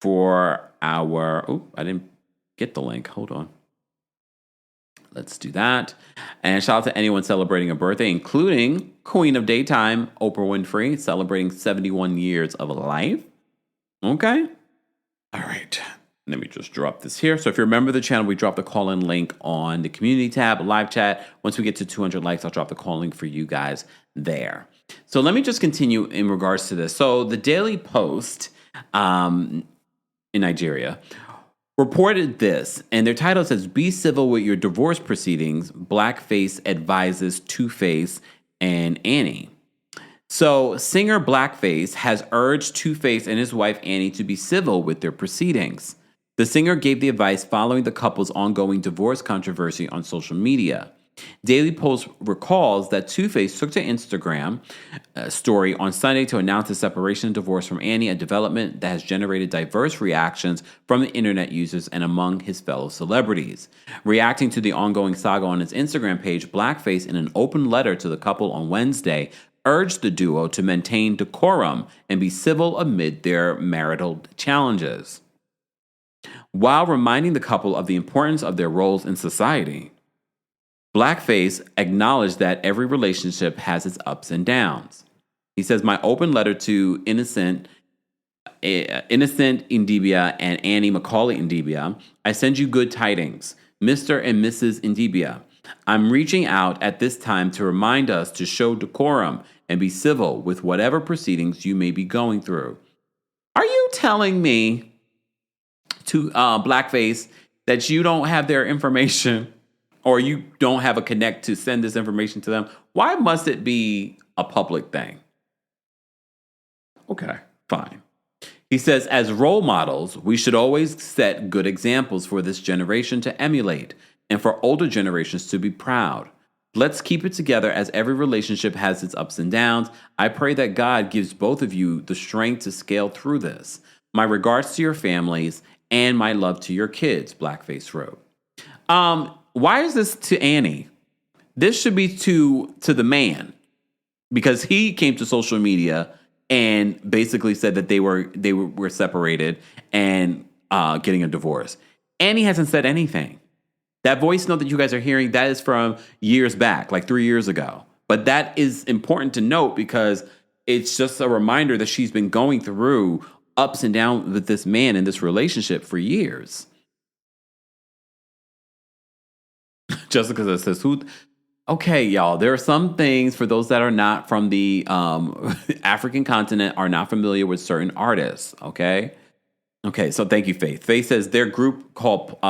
for our... Oh, I didn't get the link. Hold on. Let's do that. And shout out to anyone celebrating a birthday, including Queen of Daytime, Oprah Winfrey, celebrating 71 years of life. Okay. All right. Let me just drop this here. So if you're a member of the channel, we drop the call-in link on the community tab, live chat. Once we get to 200 likes, I'll drop the call link for you guys there. So let me just continue in regards to this. So the Daily Post in Nigeria reported this, and their title says, "Be civil with your divorce proceedings. Blackface advises Two-Face and Annie." So singer Blackface has urged Two-Face and his wife Annie to be civil with their proceedings. The singer gave the advice following the couple's ongoing divorce controversy on social media. Daily Post recalls that Two-Face took to Instagram story on Sunday to announce his separation and divorce from Annie, a development that has generated diverse reactions from the internet users and among his fellow celebrities. Reacting to the ongoing saga on his Instagram page, Blackface, in an open letter to the couple on Wednesday, urged the duo to maintain decorum and be civil amid their marital challenges, while reminding the couple of the importance of their roles in society. Blackface acknowledged that every relationship has its ups and downs. He says, "My open letter to innocent Idibia and Annie Macaulay Idibia, I send you good tidings. Mr. and Mrs. Idibia, I'm reaching out at this time to remind us to show decorum and be civil with whatever proceedings you may be going through." Are you telling me, to Blackface, that you don't have their information or you don't have a connect to send this information to them? Why must it be a public thing? Okay, fine. He says, as role models, we should always set good examples for this generation to emulate and for older generations to be proud. Let's keep it together as every relationship has its ups and downs. I pray that God gives both of you the strength to scale through this. My regards to your families and my love to your kids, Blackface wrote. Why is this to Annie? This should be to the man, because he came to social media and basically said that they were separated and getting a divorce. Annie hasn't said anything. That voice note that you guys are hearing, that is from years back, like 3 years ago. But that is important to note because it's just a reminder that she's been going through ups and downs with this man in this relationship for years. Jessica says, "Who?" Okay, y'all. There are some things for those that are not from the African continent, are not familiar with certain artists. Okay. So thank you, Faith. Faith says their group called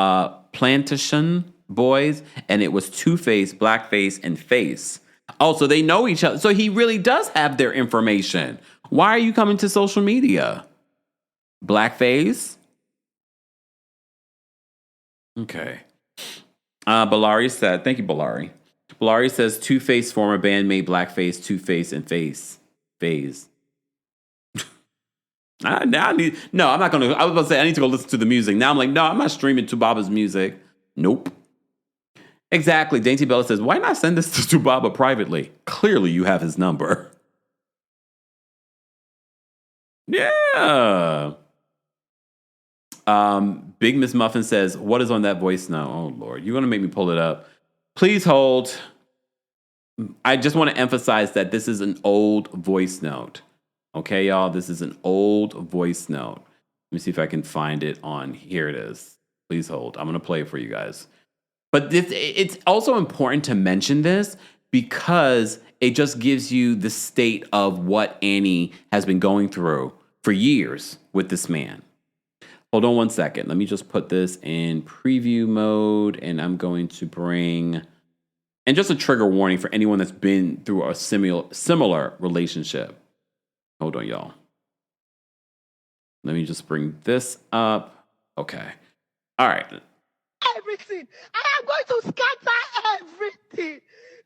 Plantation Boys, and it was Two-Face, Blackface, and Face. Oh, so they know each other. So he really does have their information. Why are you coming to social media, Blackface? Okay. Balari said, thank you, Balari. Balari says Two-Face, former bandmate Blackface, Two-Face, and Phase. I'm not going to. I was about to say I need to go listen to the music. Now I'm like, no, I'm not streaming Tubaba's music. Nope. Exactly. Dainty Bella says, why not send this to Tubaba privately? Clearly you have his number. Yeah. Big Miss Muffin says, what is on that voice now? Oh, Lord. You're going to make me pull it up. Please hold. I just want to emphasize that this is an old voice note. Okay, y'all? This is an old voice note. Let me see if I can find it on. Here it is. Please hold. I'm going to play it for you guys. But it's also important to mention this because it just gives you the state of what Annie has been going through for years with this man. Hold on one second. Let me just put this in preview mode, and I'm going to bring, and just a trigger warning for anyone that's been through a similar relationship. Hold on, y'all. Let me just bring this up. Okay. All right. Everything. I am going to scatter everything.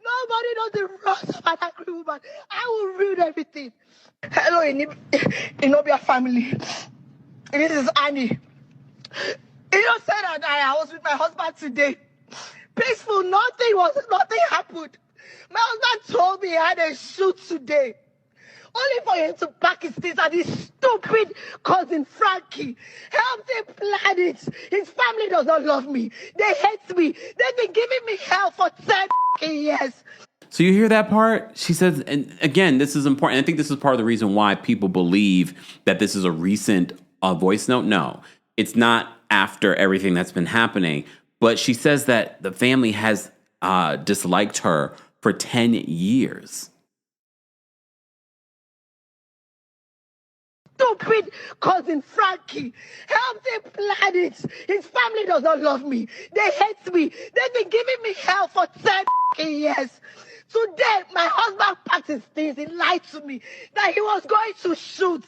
Nobody knows the wrongs of an angry woman. I will ruin everything. Hello, Idibia family. This is Annie. You know, said that I was with my husband today. Peaceful, nothing happened. My husband told me he had a shoot today. Only for him to pack his things and his stupid cousin Frankie helped him plan it. His family does not love me. They hate me. They've been giving me hell for 10 years. So you hear that part? She says, and again, this is important. I think this is part of the reason why people believe that this is a recent voice note. No, it's not after everything that's been happening. But she says that the family has disliked her for 10 years. Stupid cousin Frankie helped him plan it. His family does not love me. They hate me. They've been giving me hell for 10 years. Today, my husband packed his things. He lied to me that he was going to shoot.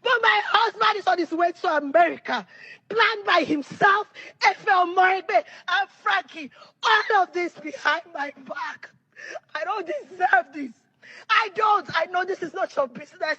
But my husband is on his way to America, planned by himself, FL Morbe, and Frankie. All of this behind my back. I don't deserve this. I don't. I know this is not your business.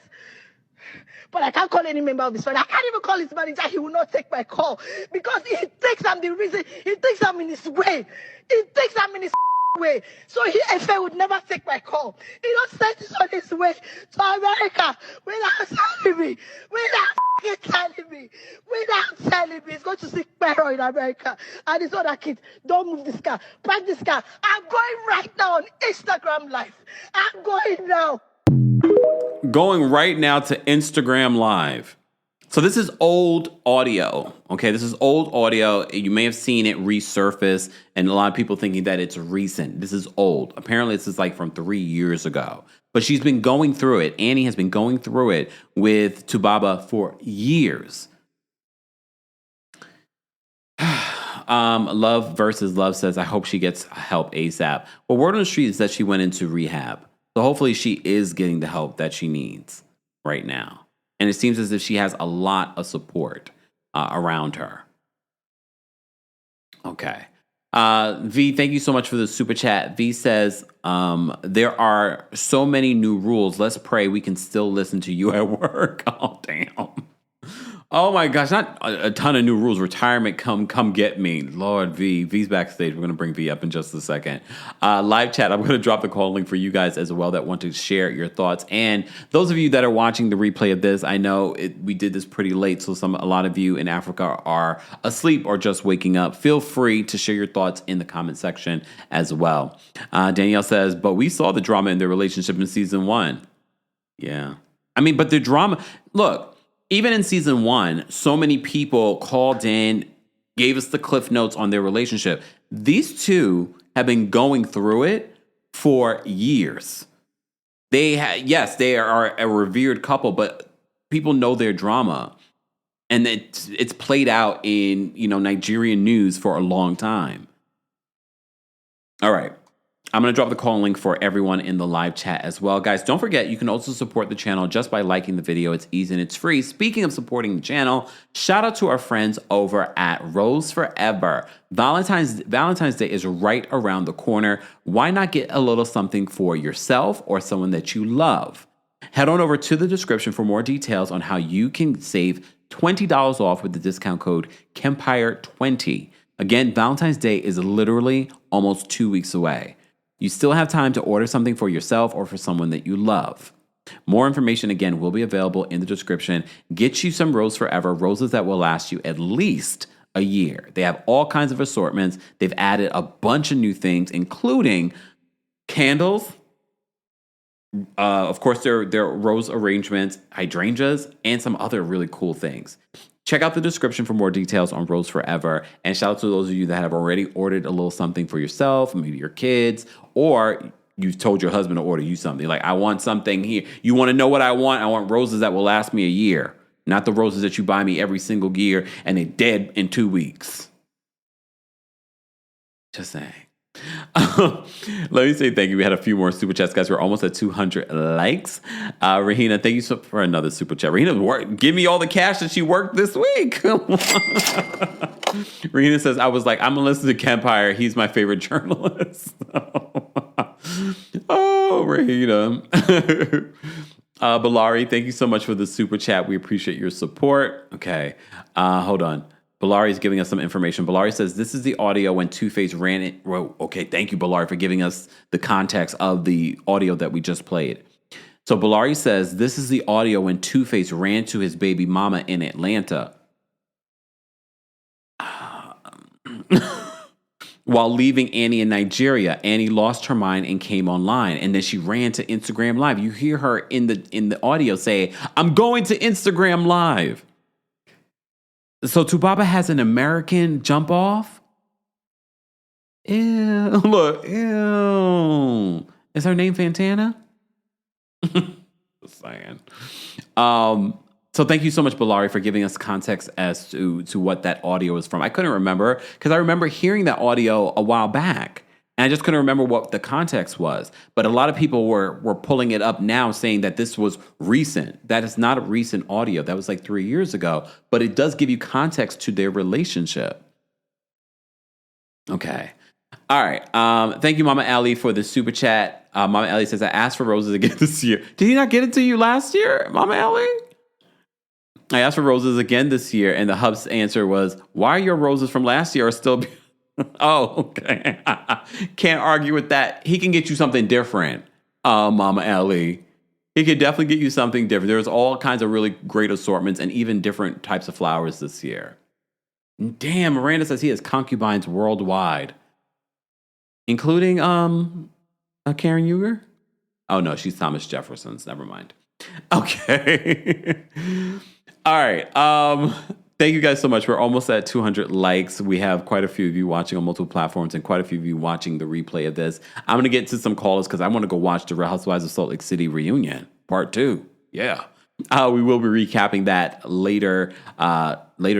But I can't call any member of his family. I can't even call his manager. He will not take my call. Because he thinks I'm the reason. He thinks I'm in his way. He thinks I'm in his way. So FA would never take my call. He just sent it on his way to America without telling me. Without telling me. Without telling me. He's going to seek Pero in America. And his other kids, don't move this car. Park this car. I'm going right now on Instagram Live. I'm going now. Going right now to Instagram Live. So this is old audio. Okay, this is old audio. You may have seen it resurface, and a lot of people thinking that it's recent. This is old. Apparently, this is like from 3 years ago. But she's been going through it. Annie has been going through it with Tubaba for years. Love versus Love says, I hope she gets help ASAP. Well, word on the street is that she went into rehab. So hopefully she is getting the help that she needs right now. And it seems as if she has a lot of support around her. Okay. V, thank you so much for the super chat. V says, there are so many new rules. Let's pray we can still listen to you at work. Oh, damn. Oh my gosh, not a ton of new rules. Retirement, come get me. Lord, V's backstage. We're going to bring V up in just a second. Live chat, I'm going to drop the call link for you guys as well that want to share your thoughts. And those of you that are watching the replay of this, I know we did this pretty late, so a lot of you in Africa are asleep or just waking up. Feel free to share your thoughts in the comment section as well. Danielle says, but we saw the drama in their relationship in season 1. Yeah. I mean, but the drama, look, even in season 1, so many people called in, gave us the cliff notes on their relationship. These two have been going through it for years. They are a revered couple, but people know their drama. And it's played out in, Nigerian news for a long time. All right. I'm going to drop the call link for everyone in the live chat as well. Guys, don't forget, you can also support the channel just by liking the video. It's easy and it's free. Speaking of supporting the channel, shout out to our friends over at Rose Forever. Valentine's Day is right around the corner. Why not get a little something for yourself or someone that you love? Head on over to the description for more details on how you can save $20 off with the discount code Kempire20. Again, Valentine's Day is literally almost 2 weeks away. You still have time to order something for yourself or for someone that you love. More information, again, will be available in the description. Get you some Rose Forever, roses that will last you at least a year. They have all kinds of assortments. They've added a bunch of new things, including candles. Of course, their rose arrangements, hydrangeas, and some other really cool things. Check out the description for more details on Rose Forever. And shout out to those of you that have already ordered a little something for yourself, maybe your kids, or you've told your husband to order you something. Like, I want something here. You want to know what I want? I want roses that will last me a year, not the roses that you buy me every single year and they're dead in 2 weeks. Just saying. Let me say thank you. We had a few more super chats, guys. We're almost at 200 likes. Rahina, thank you for another super chat. Rahina, give me all the cash that she worked this week. Rahina says, I was like, I'm gonna listen to Kempire. He's my favorite journalist. Oh, Rahina. Balari, thank you so much for the super chat. We appreciate your support. Okay, hold on. Balari is giving us some information. Balari says, this is the audio when Two-Face ran it. Well, okay, thank you, Balari, for giving us the context of the audio that we just played. So Balari says, this is the audio when Two-Face ran to his baby mama in Atlanta while leaving Annie in Nigeria. Annie lost her mind and came online, and then she ran to Instagram Live. You hear her in the audio say, I'm going to Instagram Live. So Tubaba has an American jump off? Ew, look, ew. Is her name Fantana? Just saying. So thank you so much, Balari, for giving us context as to what that audio is from. I couldn't remember because I remember hearing that audio a while back. And I just couldn't remember what the context was. But a lot of people were pulling it up now saying that this was recent. That is not a recent audio. That was like 3 years ago. But it does give you context to their relationship. Okay. All right. Thank you, Mama Allie, for the super chat. Mama Allie says, I asked for roses again this year. Did he not get it to you last year, Mama Allie? I asked for roses again this year, and the hub's answer was, why are your roses from last year are still... Oh, okay. Can't argue with that. He can get you something different, Mama Allie. He could definitely get you something different. There's all kinds of really great assortments and even different types of flowers this year. Damn, Miranda says he has concubines worldwide. Including Karen Uger? Oh, no, she's Thomas Jefferson's. Never mind. Okay. All right. Thank you guys so much. We're almost at 200 likes. We have quite a few of you watching on multiple platforms and quite a few of you watching the replay of this. I'm going to get to some callers because I want to go watch the Real Housewives of Salt Lake City reunion, part 2. Yeah. We will be recapping that later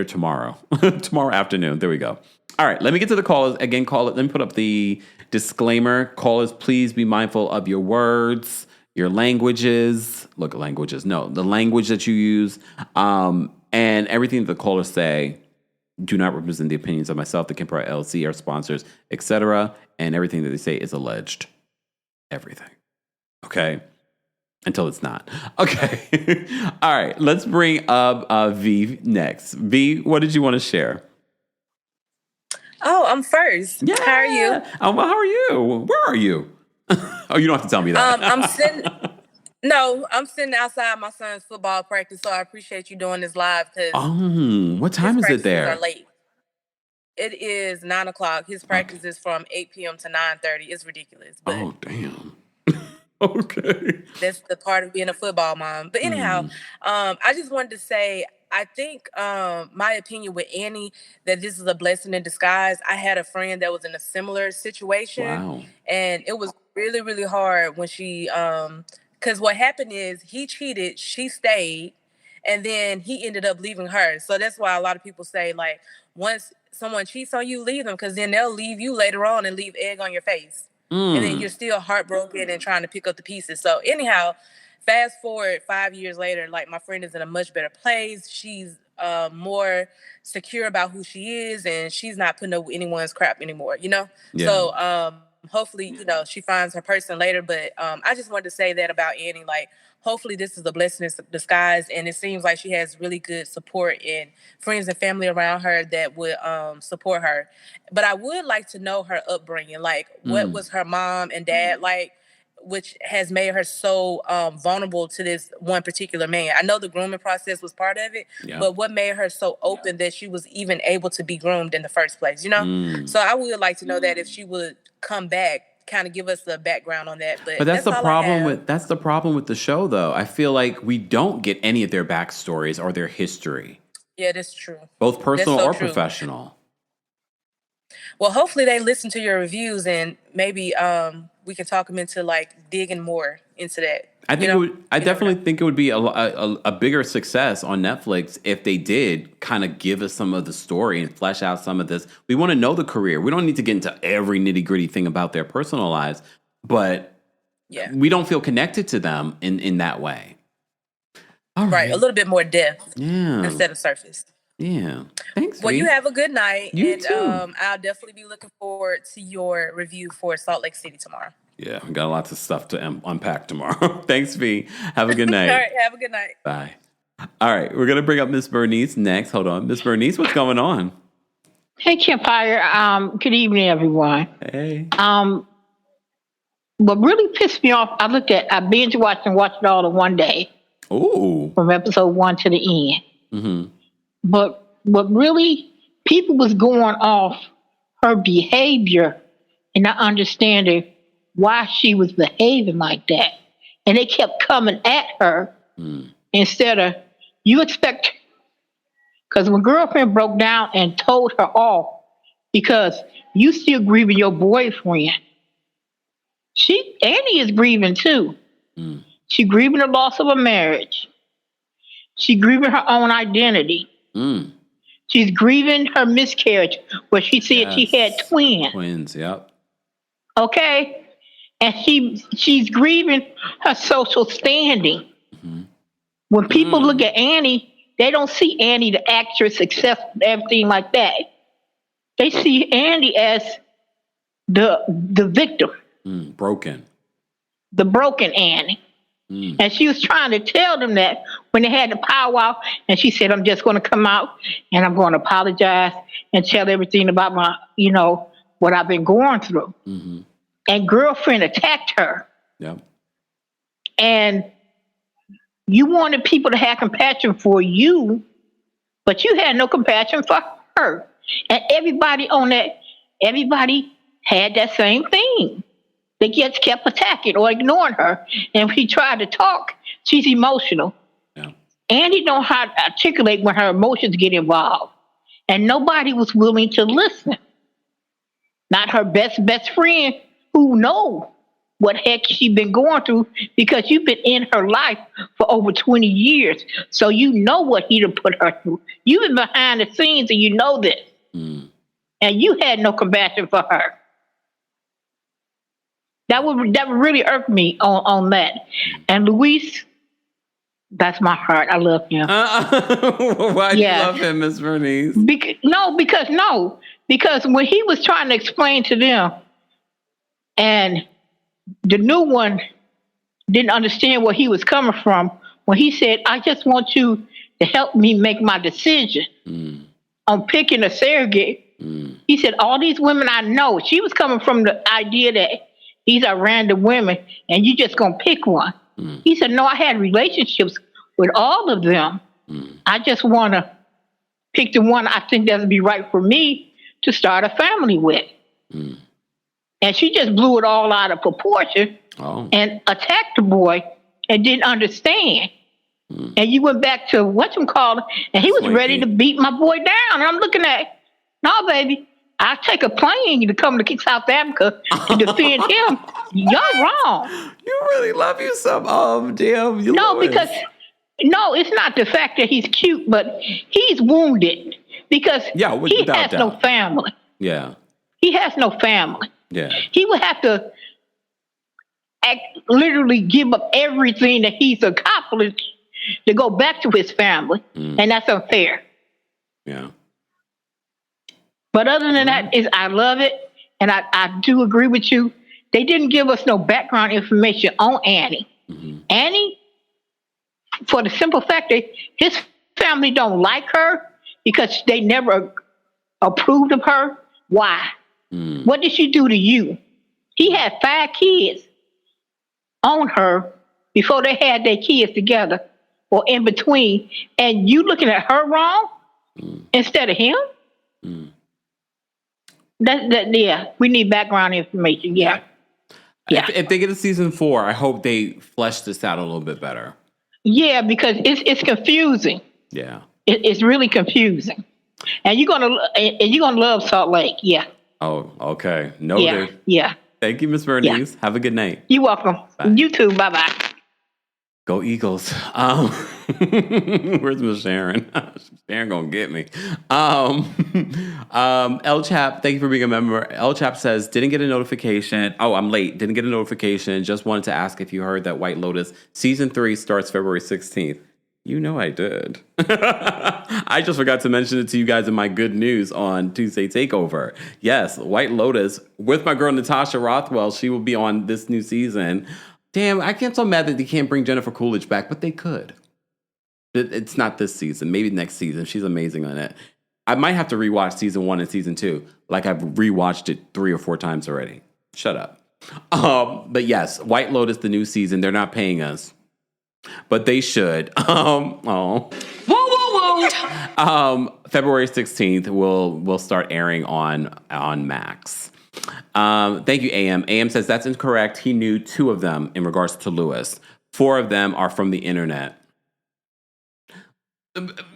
tomorrow. Tomorrow afternoon. There we go. All right. Let me get to the callers. Again, let me put up the disclaimer. Callers, please be mindful of your words, your languages. The language that you use, and everything that the callers say do not represent the opinions of myself, the Kempire LLC, our sponsors, etc. And everything that they say is alleged. Everything. Okay? Until it's not. Okay. All right. Let's bring up V next. V, what did you want to share? Oh, I'm first. Yeah. How are you? Well, how are you? Where are you? Oh, you don't have to tell me that. I'm sitting outside my son's football practice, so I appreciate you doing this live because what time is it there? Are late. It is 9:00. His practice is from 8 p.m. to 9:30. It's ridiculous. But oh, damn. Okay. That's the part of being a football mom. But anyhow, I just wanted to say, I think my opinion with Annie, that this is a blessing in disguise. I had a friend that was in a similar situation. Wow. And it was really, really hard when she, because what happened is he cheated, she stayed, and then he ended up leaving her. So that's why a lot of people say, like, once someone cheats on you, leave them, because then they'll leave you later on and leave egg on your face. And then you're still heartbroken and trying to pick up the pieces. So anyhow, fast forward 5 years later, like, my friend is in a much better place. She's more secure about who she is, and she's not putting up with anyone's crap anymore, Yeah. So hopefully, she finds her person later. But I just wanted to say that about Annie. Like, hopefully this is a blessing in disguise, and it seems like she has really good support and friends and family around her that would support her. But I would like to know her upbringing. Like, what was her mom and dad like, which has made her so vulnerable to this one particular man? I know the grooming process was part of it, but what made her so open that she was even able to be groomed in the first place, So I would like to know that, if she would come back, kind of give us the background on that. But that's the problem that's the problem with the show, though. I feel like we don't get any of their backstories or their history. Yeah, that's true. Both personal or professional. Well, hopefully they listen to your reviews, and maybe we can talk them into, like, digging more into that. I think I definitely think it would be a bigger success on Netflix if they did kind of give us some of the story and flesh out some of this. We want to know the career. We don't need to get into every nitty gritty thing about their personal lives, but we don't feel connected to them in that way. All right. A little bit more depth instead of surface. Yeah. Thanks. Well, you have a good night. You too. I'll definitely be looking forward to your review for Salt Lake City tomorrow. Yeah, we got lots of stuff to unpack tomorrow. Thanks, V. Have a good night. All right, have a good night. Bye. All right, we're going to bring up Miss Bernice next. Hold on. Miss Bernice, what's going on? Hey, Kempire. Good evening, everyone. Hey. What really pissed me off, I binge watched and watched it all in one day. Ooh. From episode 1 to the end. Mm-hmm. But what really, people was going off her behavior and not understanding why she was behaving like that. And they kept coming at her instead of, you expect, because when girlfriend broke down and told her off because you still grieving your boyfriend, Annie is grieving too. She grieving the loss of a marriage. She grieving her own identity. She's grieving her miscarriage, where she said she had twins. Twins, yep. Okay? And she's grieving her social standing. Mm-hmm. When people look at Annie, they don't see Annie the actress, successful, everything like that. They see Annie as the victim, broken, the broken Annie. And she was trying to tell them that when they had the powwow, and she said, "I'm just going to come out and I'm going to apologize and tell everything about my, what I've been going through." Mm-hmm. And girlfriend attacked her. Yep. And you wanted people to have compassion for you, but you had no compassion for her. And everybody had that same thing. They just kept attacking or ignoring her. And if he tried to talk, she's emotional. Yeah. Annie don't know how to articulate when her emotions get involved. And nobody was willing to listen. Not her best friend who know what heck she's been going through, because you've been in her life for over 20 years. So you know what he done put her through. You've been behind the scenes and you know this. And you had no compassion for her. That would really irk me on that. And Luis, that's my heart. I love him. Why do you love him, Miss Bernice? Because when he was trying to explain to them, and the new one didn't understand where he was coming from, when he said, "I just want you to help me make my decision on picking a surrogate." He said, "All these women I know," she was coming from the idea that these are random women and you just gonna pick one. He said, "No, I had relationships with all of them. I just want to pick the one I think that would be right for me to start a family with." And she just blew it all out of proportion and attacked the boy and didn't understand. And you went back to whatchamacallit, and he was Swanky. ready to beat my boy down. And I'm looking at, no, baby, I'll take a plane to come to South Africa to defend him. You're wrong. You really love you some. Oh, damn. You No, Louis. because it's not the fact that he's cute, but he's wounded because he has no family. Yeah. He has no family. Yeah. He would have to literally give up everything that he's accomplished to go back to his family, and that's unfair. Yeah. But other than that, I love it, and I do agree with you. They didn't give us no background information on Annie. Annie, for the simple fact that his family don't like her because they never approved of her. Why? What did she do to you? He had 5 kids on her before they had their kids together or in between, and you looking at her wrong instead of him? We need background information. Yeah. If they get a season 4, I hope they flesh this out a little bit better. Yeah, because it's confusing. Yeah. It's really confusing. And you're gonna love Salt Lake. Yeah. Oh, okay. Noted. Yeah. Thank you, Miss Bernice. Have a good night. You're welcome. Bye. You too. Bye-bye. Go Eagles. Where's Miss Sharon? Sharon gonna get me. El Chap, thank you for being a member. El Chap says, didn't get a notification. Oh, I'm late. Didn't get a notification. Just wanted to ask if you heard that White Lotus season 3 starts February 16th. You know I did. I just forgot to mention it to you guys in my good news on Tuesday Takeover. Yes, White Lotus with my girl Natasha Rothwell. She will be on this new season. Damn, I can't so mad that they can't bring Jennifer Coolidge back, but they could. It's not this season. Maybe next season. She's amazing on it. I might have to rewatch season 1 and season 2. Like I've rewatched it 3 or 4 times already. Shut up. But yes, White Lotus, the new season. They're not paying us, but they should. Whoa. February 16th will start airing on Max. Thank you, AM. AM says that's incorrect. He knew 2 of them in regards to Lewis. 4 of them are from the internet.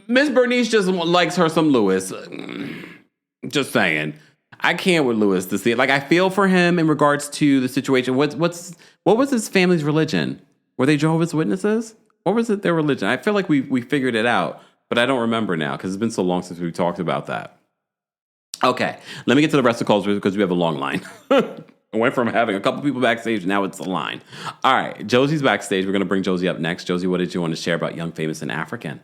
Miss Bernice just likes her some Lewis. Just saying. I can't with Lewis to see it. Like, I feel for him in regards to the situation. What was his family's religion? Were they Jehovah's Witnesses? What was it, their religion? I feel like we figured it out, but I don't remember now because it's been so long since we talked about that. Okay, let me get to the rest of the calls because we have a long line. It went from having a couple people backstage, now it's a line. All right, Josie's backstage. We're going to bring Josie up next. Josie, what did you want to share about Young, Famous, and African?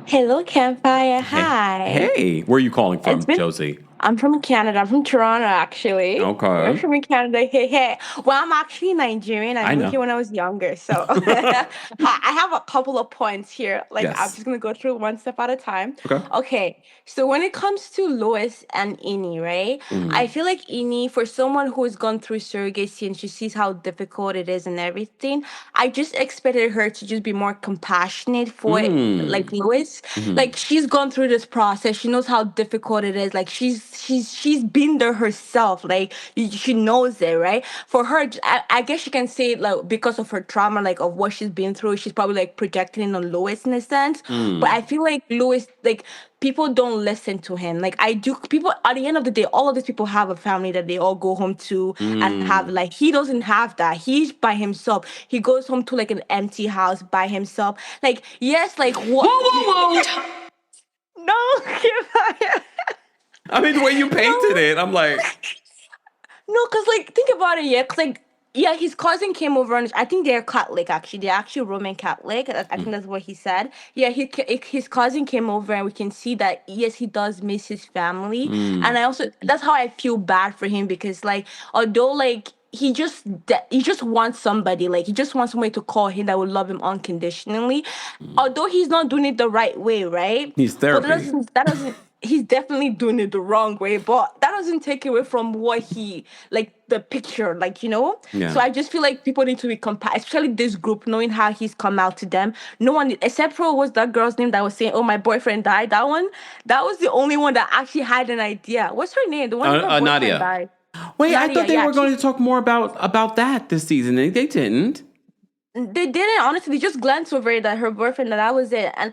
Hello, Campfire. Hi. Hey, where are you calling from, Josie? I'm from Canada. I'm from Toronto, actually. Okay. I'm from Canada. Hey, hey. Well, I'm actually Nigerian. I moved here when I was younger. So I have a couple of points here. Like, I'm just going to go through one step at a time. Okay. So when it comes to Lois and Innie, right? I feel like Innie, for someone who has gone through surrogacy and she sees how difficult it is and everything, I just expected her to just be more compassionate for like Lois. Like, she's gone through this process. She knows how difficult it is. Like, she's been there herself. Like, she knows it, right? For her, I guess you can say, like, because of her trauma, like, of what she's been through, she's probably like projecting on Lois in a sense. But I feel like Lois, like, people don't listen to him. Like, people, at the end of the day, all of these people have a family that they all go home to and have, like, he doesn't have that. He's by himself. He goes home to, like, an empty house by himself. Like, yes, like, what? Whoa. No. I mean, the way you painted it, I'm like... No, because, like, think about it, yeah. Because, like, yeah, his cousin came over, and I think they're Catholic, actually. They're actually Roman Catholic. I think that's what he said. Yeah, his cousin came over, and we can see that, yes, he does miss his family. And that's how I feel bad for him, because, like, although, like, he just wants somebody, like, he just wants somebody to call him that would love him unconditionally. Although he's not doing it the right way, right? He's therapy. But that doesn't he's definitely doing it the wrong way, but that doesn't take away from what he, like, the picture, like, you know? Yeah. So I just feel like people need to be especially this group, knowing how he's come out to them. No one, except for was that girl's name that was saying, oh, my boyfriend died. That was the only one that actually had an idea. What's her name? The one her boyfriend Nadia. died. Wait, Nadia, I thought they were going to talk more about that this season. They didn't. They didn't, honestly. They just glanced over it that her boyfriend, that was it. And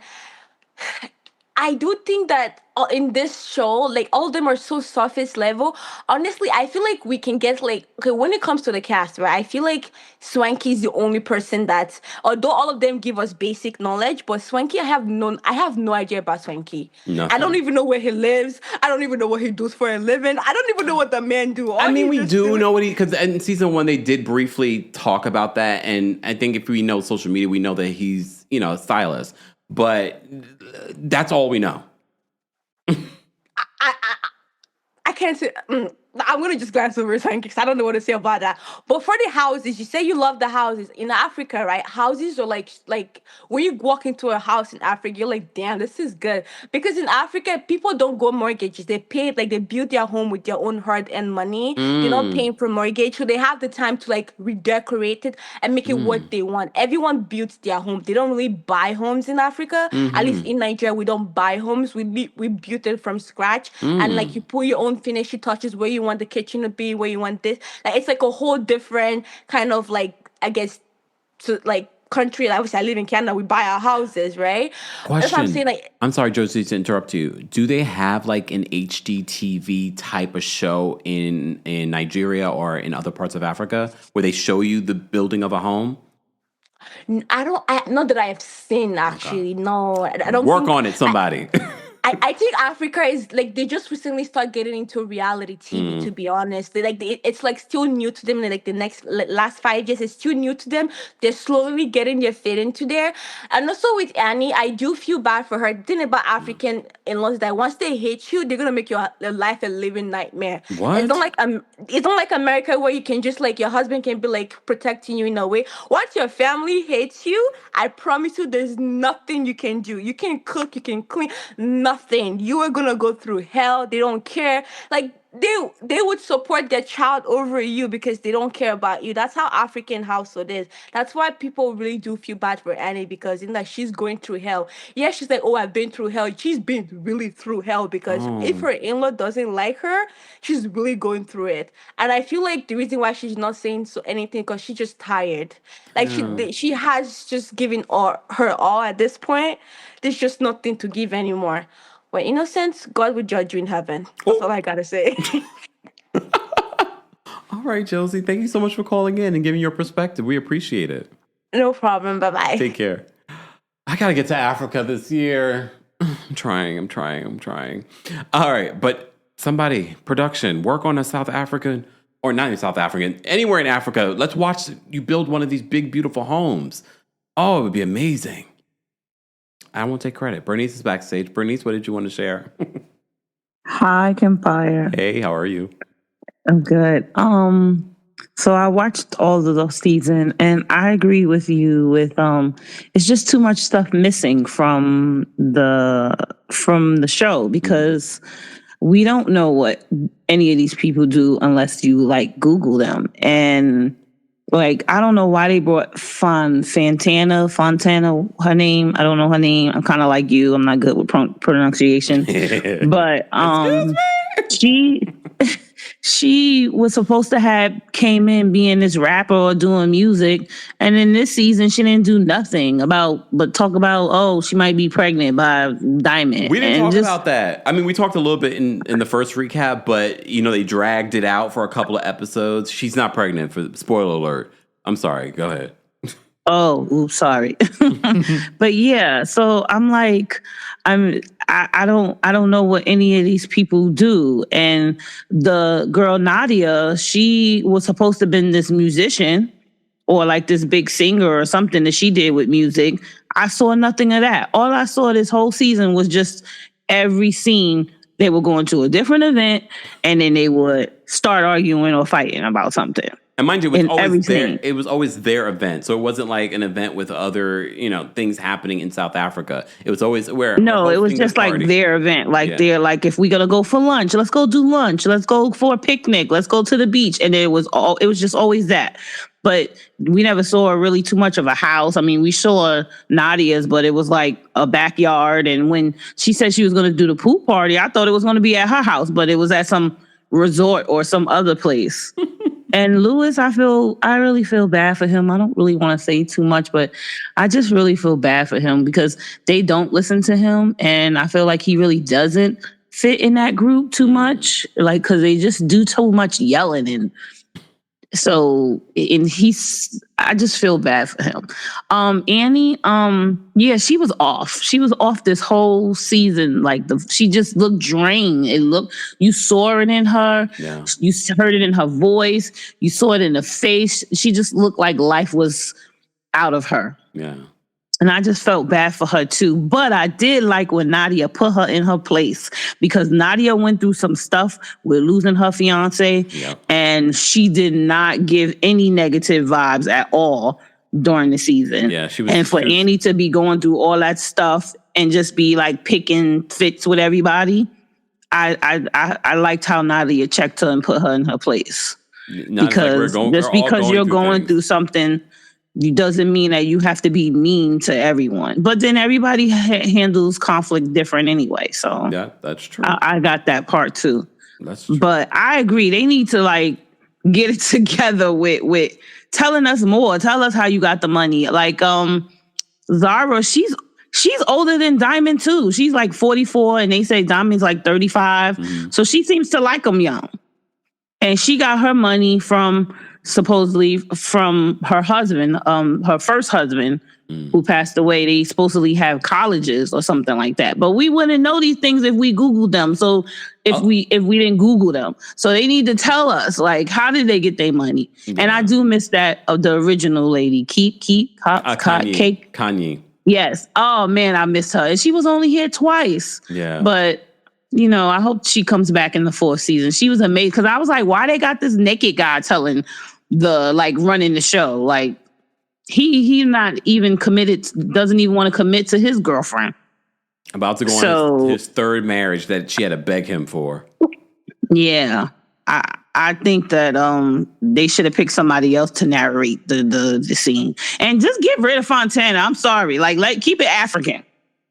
I do think that in this show, like, all of them are so surface level. Honestly, I feel like we can get, like, okay, when it comes to the cast, right? I feel like Swanky is the only person that, although all of them give us basic knowledge, but Swanky, I have no idea about Swanky. Nothing. I don't even know where he lives. I don't even know what he does for a living. I don't even know what the man do. I mean, we do know what because in season 1 they did briefly talk about that, and I think if we know social media, we know that he's, a stylist. But that's all we know. I can't say. I'm gonna just glance over something because I don't know what to say about that. But for the houses, you say you love the houses in Africa, right? Houses are like when you walk into a house in Africa, you're like, damn, this is good. Because in Africa, people don't go mortgages. They pay, like, they build their home with their own hard-earned money. They're not paying for mortgage, so they have the time to, like, redecorate it and make it what they want. Everyone builds their home. They don't really buy homes in Africa. At least in Nigeria, we don't buy homes. We build it from scratch, and, like, you put your own finishing touches where you want the kitchen to be, where you want this. Like, it's like a whole different kind of, like, I guess, to, like, country. Like, obviously I live in Canada, we buy our houses, right? Question. That's what I'm saying. Like, I'm sorry, Josie, to interrupt you. Do they have, like, an HDTV type of show in Nigeria or in other parts of Africa where they show you the building of a home? Not that I have seen, actually. Okay. No, I don't work on it, somebody. I think Africa is, like, they just recently start getting into reality TV, to be honest. It's like still new to them. Like, the last 5 years, it's still new to them. They're slowly getting their fit into there. And also with Annie, I do feel bad for her. The thing about African in-laws is that once they hate you, they're gonna make your life a living nightmare. What? It's not like America where you can just, like, your husband can be, like, protecting you in a way. Once your family hates you, I promise you, there's nothing you can do. You can cook, you can clean, nothing. You are gonna go through hell. They don't care. Like, they would support their child over you because they don't care about you. That's how African household is. That's why people really do feel bad for Annie, because in that she's going through hell. Yeah, she's like, oh, I've been through hell. She's been really through hell because if her in-law doesn't like her, she's really going through it. And I feel like the reason why she's not saying anything because she's just tired. Like, she has just given her all at this point. There's just nothing to give anymore. But in a sense, God will judge you in heaven. That's all I gotta say. All right, Josie. Thank you so much for calling in and giving your perspective. We appreciate it. No problem. Bye-bye. Take care. I gotta get to Africa this year. I'm trying. All right, but somebody, production, work on a South African or not in South Africa, anywhere in Africa. Let's watch you build one of these big, beautiful homes. Oh, it would be amazing. I won't take credit. Bernice is backstage. Bernice, what did you want to share? Hi, Kempire. Hey, how are you? I'm good. So I watched all of those seasons, and I agree with you with it's just too much stuff missing from the show because we don't know what any of these people do unless you like Google them. And like, I don't know why they brought Fantana, her name. I don't know her name. I'm kind of like you. I'm not good with pronunciation. But she was supposed to came in being this rapper or doing music. And in this season, she didn't do nothing but talk about, she might be pregnant by Diamond. We didn't talk about that. I mean, we talked a little bit in the first recap, but, they dragged it out for a couple of episodes. She's not pregnant, for spoiler alert. I'm sorry. Go ahead. Oh, oops, sorry. But yeah, so I'm like, I don't know what any of these people do. And the girl Nadia, she was supposed to have been this musician or like this big singer or something that she did with music. I saw nothing of that. All I saw this whole season was just every scene they were going to a different event and then they would start arguing or fighting about something. And mind you, it was always their event. So it wasn't like an event with other, things happening in South Africa. It was always where. No, it was just like their event. Like they're like, if we're gonna go for lunch, let's go do lunch. Let's go for a picnic. Let's go to the beach. And it was just always that. But we never saw really too much of a house. I mean, we saw Nadia's, but it was like a backyard. And when she said she was gonna do the pool party, I thought it was gonna be at her house, but it was at some resort or some other place. And Lewis, I really feel bad for him. I don't really want to say too much, but I just really feel bad for him because they don't listen to him. And I feel like he really doesn't fit in that group too much, like, because they just do too much yelling. And so, I just feel bad for him. Annie, yeah, she was off. She was off this whole season. Like she just looked drained. You saw it in her. Yeah. You heard it in her voice. You saw it in the face. She just looked like life was out of her. Yeah. And I just felt bad for her too. But I did like when Nadia put her in her place because Nadia went through some stuff with losing her fiance. Yep. And she did not give any negative vibes at all during the season. Yeah, Annie to be going through all that stuff and just be like picking fits with everybody. I liked how Nadia checked her and put her in her place. Because you're going through something, it doesn't mean that you have to be mean to everyone. But then everybody handles conflict different anyway. So yeah, that's true. I got that part too. That's true. But I agree. They need to like get it together with telling us more. Tell us how you got the money. Like Zara, she's older than Diamond too. She's like 44 and they say Diamond's like 35. Mm-hmm. So she seems to like them young. And she got her money supposedly from her husband, her first husband, who passed away. They supposedly have colleges or something like that. But we wouldn't know these things if we Googled them. So if we didn't Google them. So they need to tell us, like, how did they get their money? Yeah. And I do miss that of the original lady, Kanye. Yes. Oh man, I miss her. And she was only here twice. Yeah. But I hope she comes back in the fourth season. She was amazing because I was like, why they got this naked guy telling running the show? Like he not even committed, doesn't even want to commit to his girlfriend. About to go on his third marriage that she had to beg him for. Yeah. I think that they should have picked somebody else to narrate the scene. And just get rid of Fantana. I'm sorry. Like keep it African.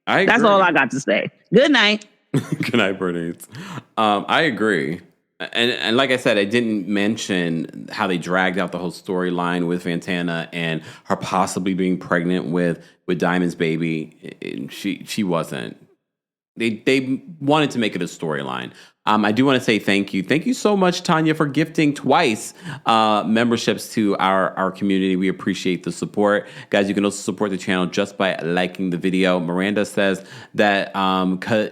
I agree. That's all I got to say. Good night. Good night, Bernice. I agree. And like I said, I didn't mention how they dragged out the whole storyline with Fantana and her possibly being pregnant with Diamond's baby. She wasn't. they wanted to make it a storyline. I do want to say thank you. Thank you so much, Tanya, for gifting twice memberships to our community. We appreciate the support. Guys, you can also support the channel just by liking the video. Miranda says that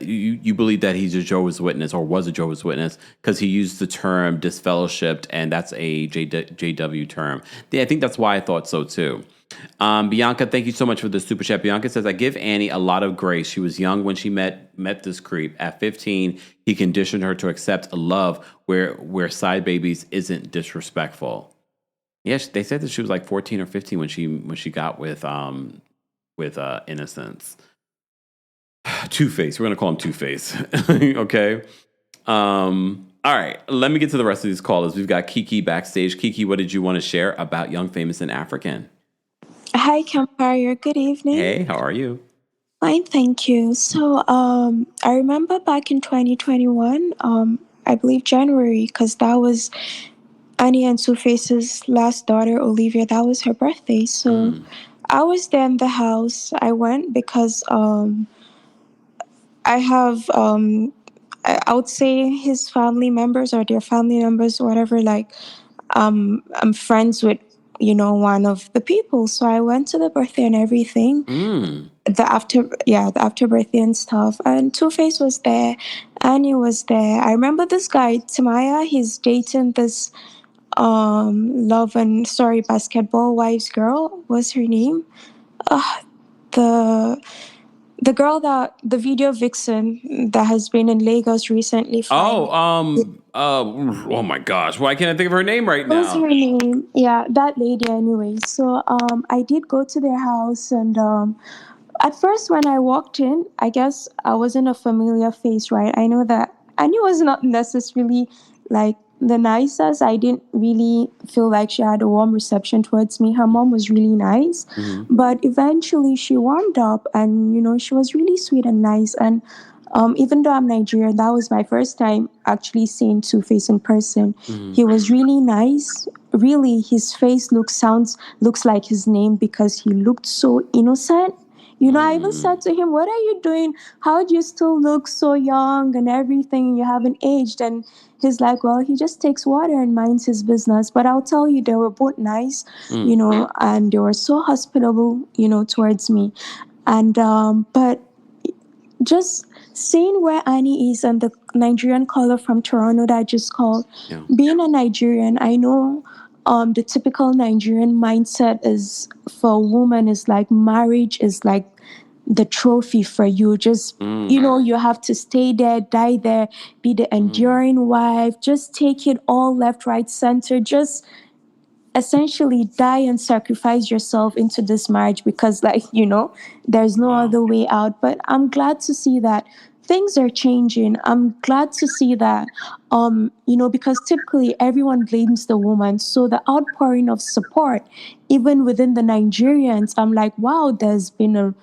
you believe that he's a Jehovah's Witness or was a Jehovah's Witness because he used the term disfellowshipped, and that's a JW term. Yeah, I think that's why I thought so too. Bianca, thank you so much for the super chat. Bianca says, I give Annie a lot of grace. She was young when she met this creep. At 15, he conditioned her to accept a love where side babies isn't disrespectful. Yes, they said that she was like 14 or 15 when she got with Innocence. Two-Face. We're gonna call him Two-Face. Okay. All right. Let me get to the rest of these callers. We've got Kiki backstage. Kiki, what did you want to share about Young, Famous, and African? Hi, Kempire. Good evening. Hey, how are you? Fine, thank you. So, I remember back in 2021, I believe January, because that was Annie and Two-Face's last daughter, Olivia. That was her birthday. So, I was there in the house. I went because I have, I would say his family members or their family members, whatever, like, I'm friends with one of the people. So I went to the birthday and everything. The after birthday and stuff. And Two-Face was there. Annie was there. I remember this guy, Timaya, he's dating this basketball wives girl. What's her name? The girl the video vixen that has been in Lagos recently. Oh my gosh. Why can't I think of her name right now? What's her name? Yeah, that lady anyway. So I did go to their house, and at first when I walked in, I guess I wasn't a familiar face, right? I know that Annie was not necessarily like the nicest. I didn't really feel like she had a warm reception towards me. Her mom was really nice, but eventually she warmed up, and she was really sweet and nice. And even though I'm Nigerian, that was my first time actually seeing Two-Face in person. He was really nice. Really, his face looks like his name because he looked so innocent. I even said to him, what are you doing? How do you still look so young and everything? You haven't aged. And he's like, well, he just takes water and minds his business. But I'll tell you, they were both nice, and they were so hospitable, towards me. And, but just seeing where Annie is and the Nigerian caller from Toronto that I just called, being a Nigerian, I know the typical Nigerian mindset is for a woman is like marriage is like the trophy for you. Just, you have to stay there, die there, be the enduring wife, just take it all left, right, center, just essentially die and sacrifice yourself into this marriage because there's no other way out. But I'm glad to see that things are changing. I'm glad to see that because typically everyone blames the woman. So the outpouring of support, even within the Nigerians, I'm like, wow, there's been a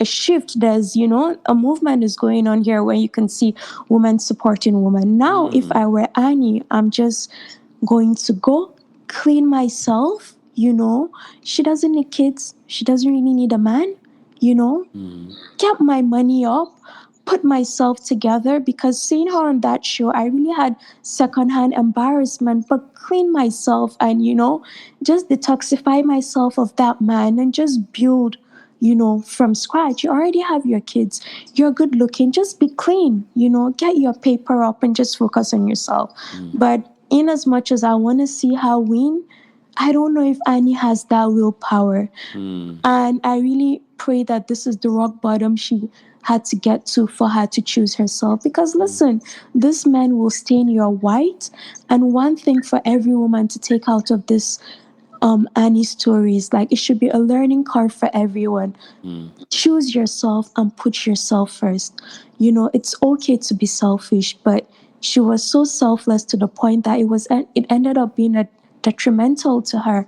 shift. There's a movement is going on here where you can see women supporting women. Now if I were Annie, I'm just going to go clean myself. She doesn't need kids. She doesn't really need a man. Get my money up, put myself together, because seeing her on that show, I really had secondhand embarrassment, but clean myself and just detoxify myself of that man and just build from scratch. You already have your kids, you're good looking, just be clean, get your paper up and just focus on yourself. But in as much as I want to see her win, I don't know if Annie has that willpower. And I really pray that this is the rock bottom she had to get to for her to choose herself. Because listen, this man will stain your white. And one thing for every woman to take out of this Annie stories, like it should be a learning curve for everyone. Choose yourself and put yourself first. It's okay to be selfish, but she was so selfless to the point that it ended up being detrimental to her.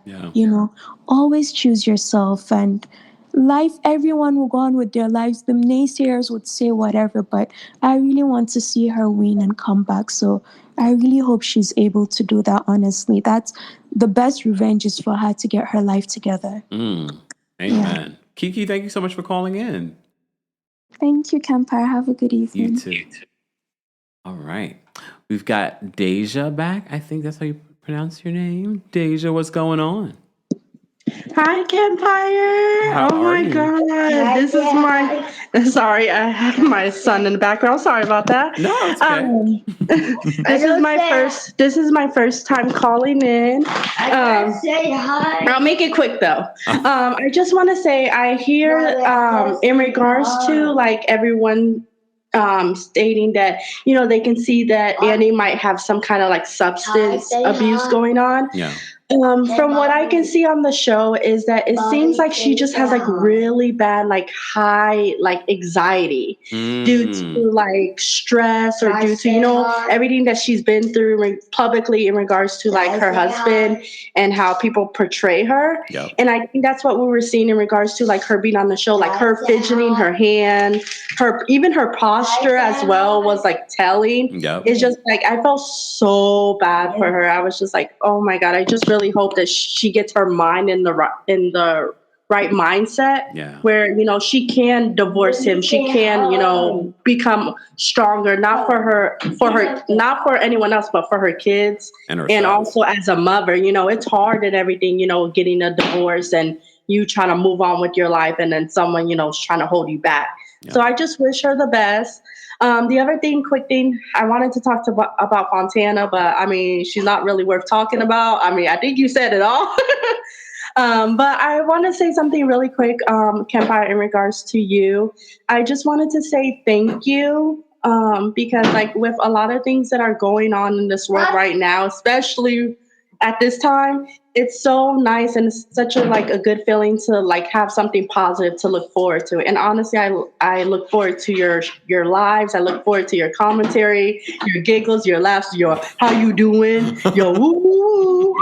Always choose yourself, and life, everyone will go on with their lives. The naysayers would say whatever, but I really want to see her win and come back. So I really hope she's able to do that, honestly. That's the best revenge, is for her to get her life together. Amen. Kiki, thank you so much for calling in. Thank you, Kempire. Have a good evening. You too. All right. We've got Deja back. I think that's how you pronounce your name. Deja, what's going on? Hi, Kempire. How oh my you? God. Hi, this is my. Sorry, I have my son in the background. Sorry about that. No, it's okay. This is my first time calling in. say hi. I'll make it quick though. I just want to say I hear in regards to like everyone stating that they can see that Annie might have some kind of like substance abuse going on. Yeah. From what I can see on the show is that it seems like she just has like really bad like high like anxiety due to like stress or due to everything that she's been through publicly in regards to like her husband and how people portray her. Yep. And I think that's what we were seeing in regards to like her being on the show, like her fidgeting her hand, even her posture as well was like telling. Yep. It's just like I felt so bad for her. I was just like, oh my God, I just really hope that she gets her mind in the right mindset. Yeah. Where she can divorce him, she can become stronger, not for not for anyone else, but for her kids and also as a mother. It's hard and everything. Getting a divorce and you trying to move on with your life, and then someone is trying to hold you back. Yeah. So I just wish her the best. The other quick thing, I wanted to talk about Fantana, but I mean, she's not really worth talking about. I mean, I think you said it all. But I want to say something really quick, Kempire, in regards to you. I just wanted to say thank you because like with a lot of things that are going on in this world right now, especially at this time, it's so nice and it's such a good feeling to like have something positive to look forward to. And honestly, I look forward to your lives. I look forward to your commentary, your giggles, your laughs, your how you doing, your woo.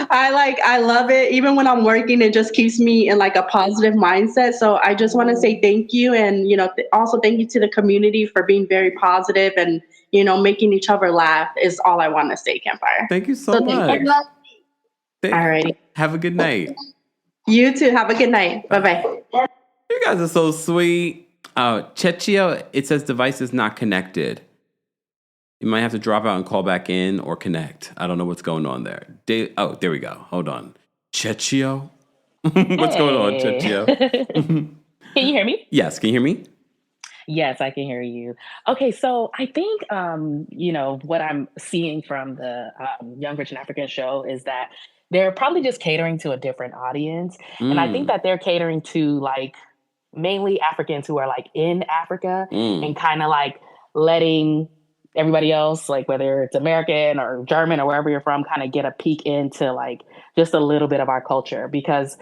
I love it. Even when I'm working, it just keeps me in like a positive mindset. So I just want to say thank you, and also thank you to the community for being very positive and making each other laugh is all I want to say, Kempire. Thank you so much. Alrighty. Have a good night. You too. Have a good night. Bye-bye. You guys are so sweet. Chechia, it says device is not connected. You might have to drop out and call back in or connect. I don't know what's going on there. There we go. Hold on. Chechio? What's going on, Chechio? Can you hear me? Yes. Can you hear me? Yes, I can hear you. Okay, so I think, what I'm seeing from the Young Rich and African show is that they're probably just catering to a different audience. And I think that they're catering to like mainly Africans who are like in Africa and kind of like letting everybody else, like whether it's American or German or wherever you're from, kind of get a peek into like just a little bit of our culture. Because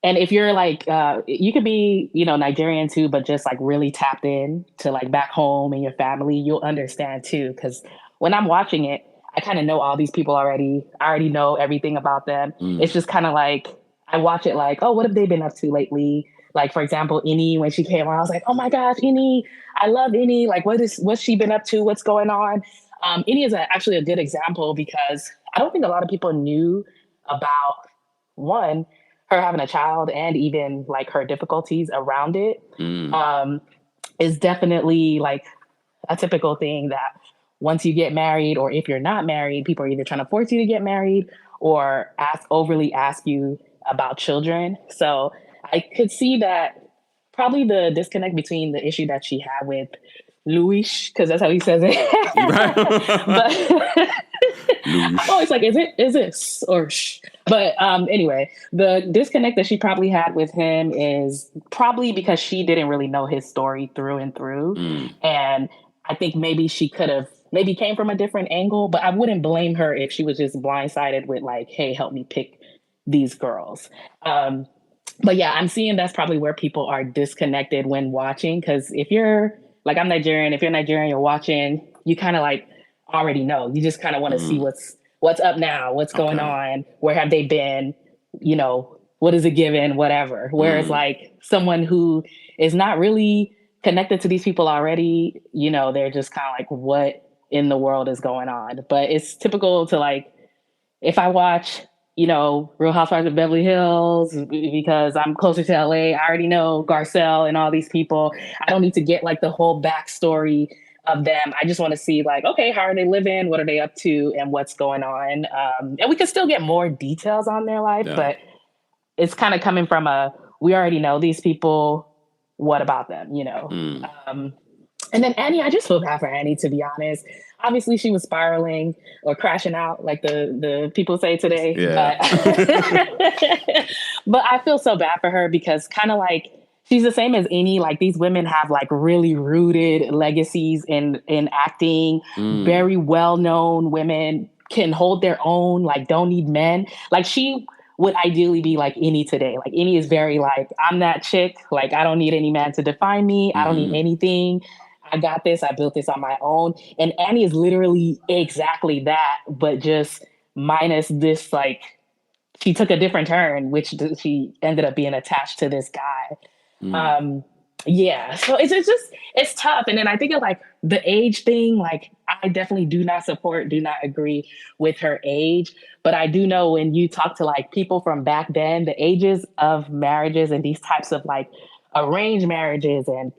and if you're like, you could be, Nigerian too, but just like really tapped in to like back home and your family, you'll understand too. Because when I'm watching it, I kind of know all these people already. I already know everything about them. It's just kind of like, I watch it like, oh, what have they been up to lately? Like, for example, Annie, when she came on, I was like, oh my gosh, Annie, I love Annie. Like, what's she been up to? What's going on? Annie is actually a good example because I don't think a lot of people knew about, one, her having a child and even like her difficulties around it is definitely like a typical thing that once you get married, or if you're not married, people are either trying to force you to get married or overly ask you about children. So I could see that probably the disconnect between the issue that she had with Louis, because that's how he says it. But oh, it's like, is it or shh? But anyway, the disconnect that she probably had with him is probably because she didn't really know his story through and through. And I think maybe she could have maybe came from a different angle, but I wouldn't blame her if she was just blindsided with like, hey, help me pick these girls. But yeah, I'm seeing that's probably where people are disconnected when watching. Because if you're like, I'm Nigerian, if you're Nigerian, you're watching, you kind of like already know. You just kind of want to see what's up now, what's going on, where have they been, what is it given, whatever. Whereas like someone who is not really connected to these people already, they're just kind of like, what in the world is going on? But it's typical to like, if I watch, Real Housewives of Beverly Hills because I'm closer to LA. I already know Garcelle and all these people. I don't need to get like the whole backstory of them. I just want to see like, okay, how are they living? What are they up to? And what's going on? And we can still get more details on their life, but it's kind of coming from we already know these people. What about them? And then Annie, I just feel bad for Annie, to be honest. Obviously, she was spiraling or crashing out, like the people say today. Yeah. But I feel so bad for her because kind of like she's the same as Annie. Like these women have like really rooted legacies in acting. Very well known women can hold their own. Like don't need men. Like she would ideally be like Annie today. Like Annie is very like I'm that chick. Like I don't need any man to define me. I don't need anything. I got this. I built this on my own. And Annie is literally exactly that, but just minus this, like, she took a different turn, which she ended up being attached to this guy. So it's tough. And then I think of like the age thing, like I definitely do not agree with her age. But I do know when you talk to like people from back then, the ages of marriages and these types of like arranged marriages and,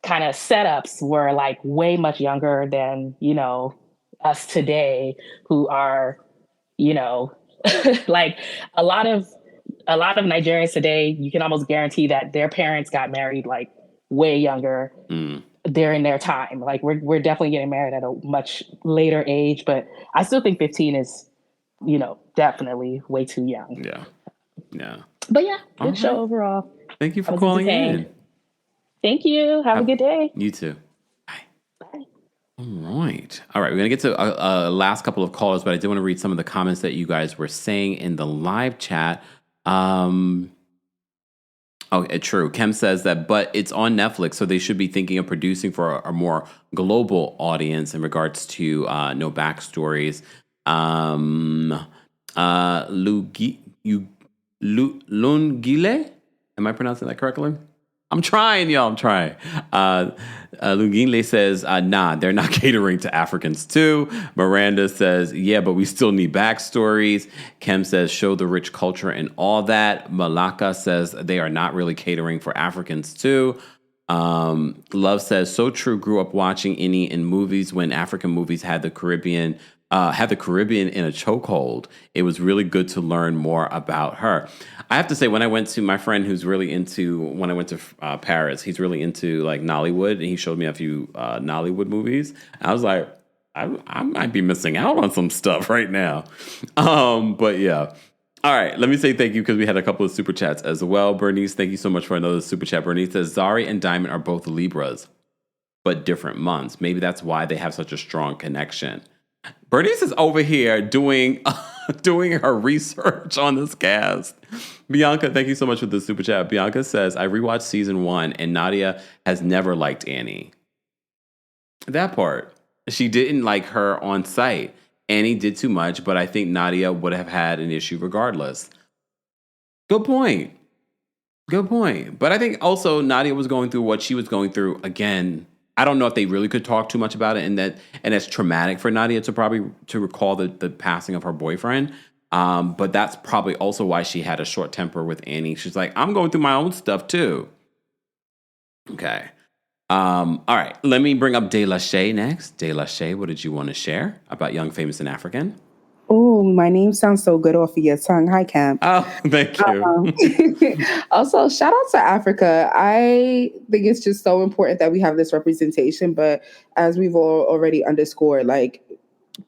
kind of setups were like way much younger than, us today who are, like a lot of Nigerians today, you can almost guarantee that their parents got married like way younger during their time. Like we're definitely getting married at a much later age, but I still think 15 is, definitely way too young. Yeah. But yeah, good show overall. Thank you for calling in. Thank you. Have a good day. You too. Bye. All right. We're going to get to a last couple of callers, but I did want to read some of the comments that you guys were saying in the live chat. True. Kem says that, but it's on Netflix, so they should be thinking of producing for a more global audience in regards to no backstories. Lungile? Am I pronouncing that correctly? I'm trying, y'all. Lungile says, nah, they're not catering to Africans too. Miranda says, yeah, but we still need backstories. Kem says, show the rich culture and all that. Malaka says, they are not really catering for Africans too. Love says, so true, grew up watching Annie in movies when African movies had the Caribbean in a chokehold. It was really good to learn more about her. I have to say, when I went to my friend who's really into, when I went to Paris, he's really into like Nollywood, and he showed me a few Nollywood movies. I was like, I might be missing out on some stuff right now. But yeah. All right, let me say thank you because we had a couple of super chats as well. Bernice, thank you so much for another super chat. Bernice says, Zari and Diamond are both Libras, but different months. Maybe that's why they have such a strong connection. Bernice is over here doing her research on this cast. Bianca, thank you so much for the super chat. Bianca says, I rewatched season 1 and Nadia has never liked Annie. That part. She didn't like her on site. Annie did too much, but I think Nadia would have had an issue regardless. Good point. But I think also Nadia was going through what she was going through. Again, I don't know if they really could talk too much about it, and that's traumatic for Nadia to recall the passing of her boyfriend. But that's probably also why she had a short temper with Annie. She's like, I'm going through my own stuff too. Okay. All right. Let me bring up De La Shay next. De La Shay, what did you want to share about Young, Famous, and African? Oh, my name sounds so good off of your tongue. Hi, Camp. Oh, thank you. Also, shout out to Africa. I think it's just so important that we have this representation. But as we've already underscored, like,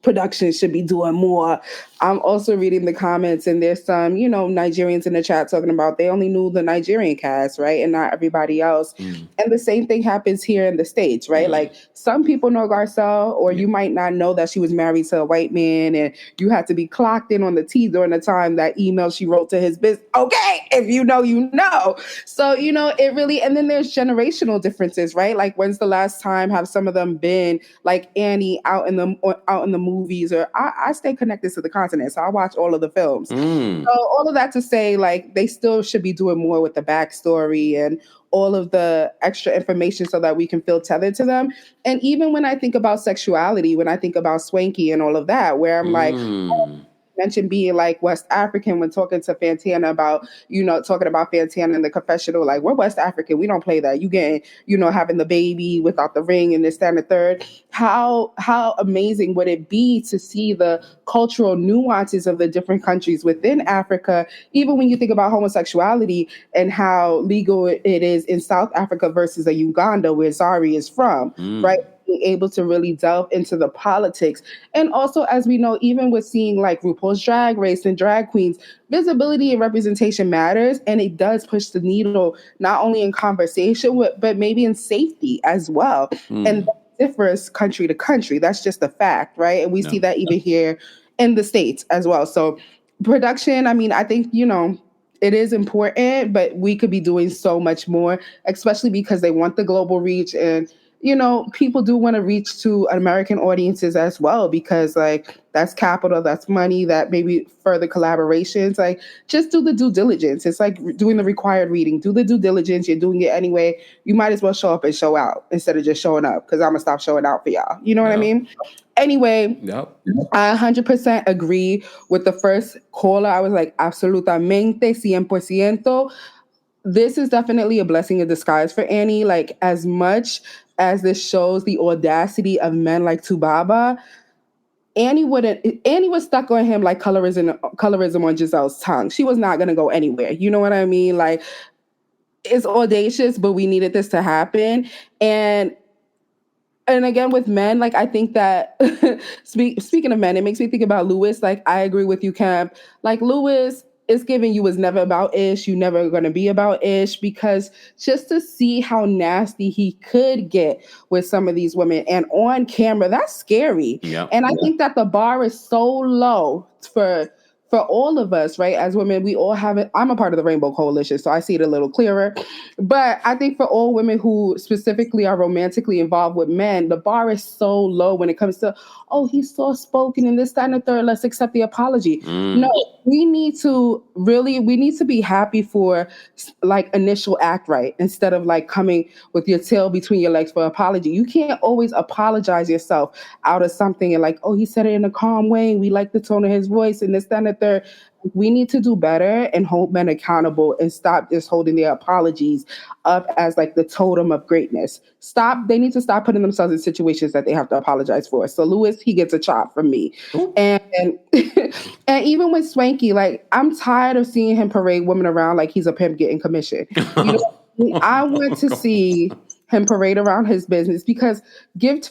production should be doing more. I'm also reading the comments, and there's some, Nigerians in the chat talking about they only knew the Nigerian cast, right? And not everybody else. And the same thing happens here in the States, right? Like some people know Garcelle, or you might not know that she was married to a white man and you had to be clocked in on the T during the time that email she wrote to his business. Okay, if you know, you know. So, it really, and then there's generational differences, right? Like when's the last time have some of them been like Annie out in the movies, or I stay connected to the continent, so I watch all of the films. So all of that to say, like, they still should be doing more with the backstory and all of the extra information so that we can feel tethered to them. And even when I think about sexuality, when I think about Swanky and all of that, where I'm like, mentioned being like West African when talking to Fantana about, talking about Fantana in the confessional, like, we're West African. We don't play that. You getting, having the baby without the ring and this, that, and the third. How amazing would it be to see the cultural nuances of the different countries within Africa, even when you think about homosexuality and how legal it is in South Africa versus a Uganda where Zari is from, right? Being able to really delve into the politics. And also, as we know, even with seeing like RuPaul's Drag Race and drag queens, visibility and representation matters, and it does push the needle not only in conversation, but maybe in safety as well. And that differs country to country. That's just a fact, right? And we see that even here in the States as well. So production, I mean, I think, it is important, but we could be doing so much more, especially because they want the global reach. And people do want to reach to American audiences as well, because like that's capital, that's money, that maybe further collaborations. Like, just do the due diligence. It's like doing the required reading. Do the due diligence. You're doing it anyway. You might as well show up and show out instead of just showing up, because I'm going to stop showing out for y'all. You know what I mean? Anyway, I 100% agree with the first caller. I was like, absolutamente, 100%. This is definitely a blessing in disguise for Annie. Like, as much as this shows the audacity of men like Tubaba, Annie was stuck on him like colorism on Giselle's tongue. She was not going to go anywhere. You know what I mean? Like, it's audacious, but we needed this to happen. And again, with men, like, I think that speaking of men, it makes me think about Lewis. Like, I agree with you, Kemp. Like, Lewis, it's given you was never about Ish. You never going to be about Ish, because just to see how nasty he could get with some of these women and on camera, that's scary. And I think that the bar is so low for all of us, right? As women, we all have it. I'm a part of the Rainbow Coalition, so I see it a little clearer. But I think for all women who specifically are romantically involved with men, the bar is so low when it comes to, oh, he's soft-spoken and this, that, and the third, let's accept the apology. No, we need to be happy for like initial act right, instead of like coming with your tail between your legs for apology. You can't always apologize yourself out of something and like, oh, he said it in a calm way, we like the tone of his voice and this, that, and the third. We need to do better and hold men accountable and stop just holding their apologies up as like the totem of greatness. They need to stop putting themselves in situations that they have to apologize for. So Lewis, he gets a chop from me. And and even with Swanky, like, I'm tired of seeing him parade women around like he's a pimp getting commission. I want to see him parade around his business, because give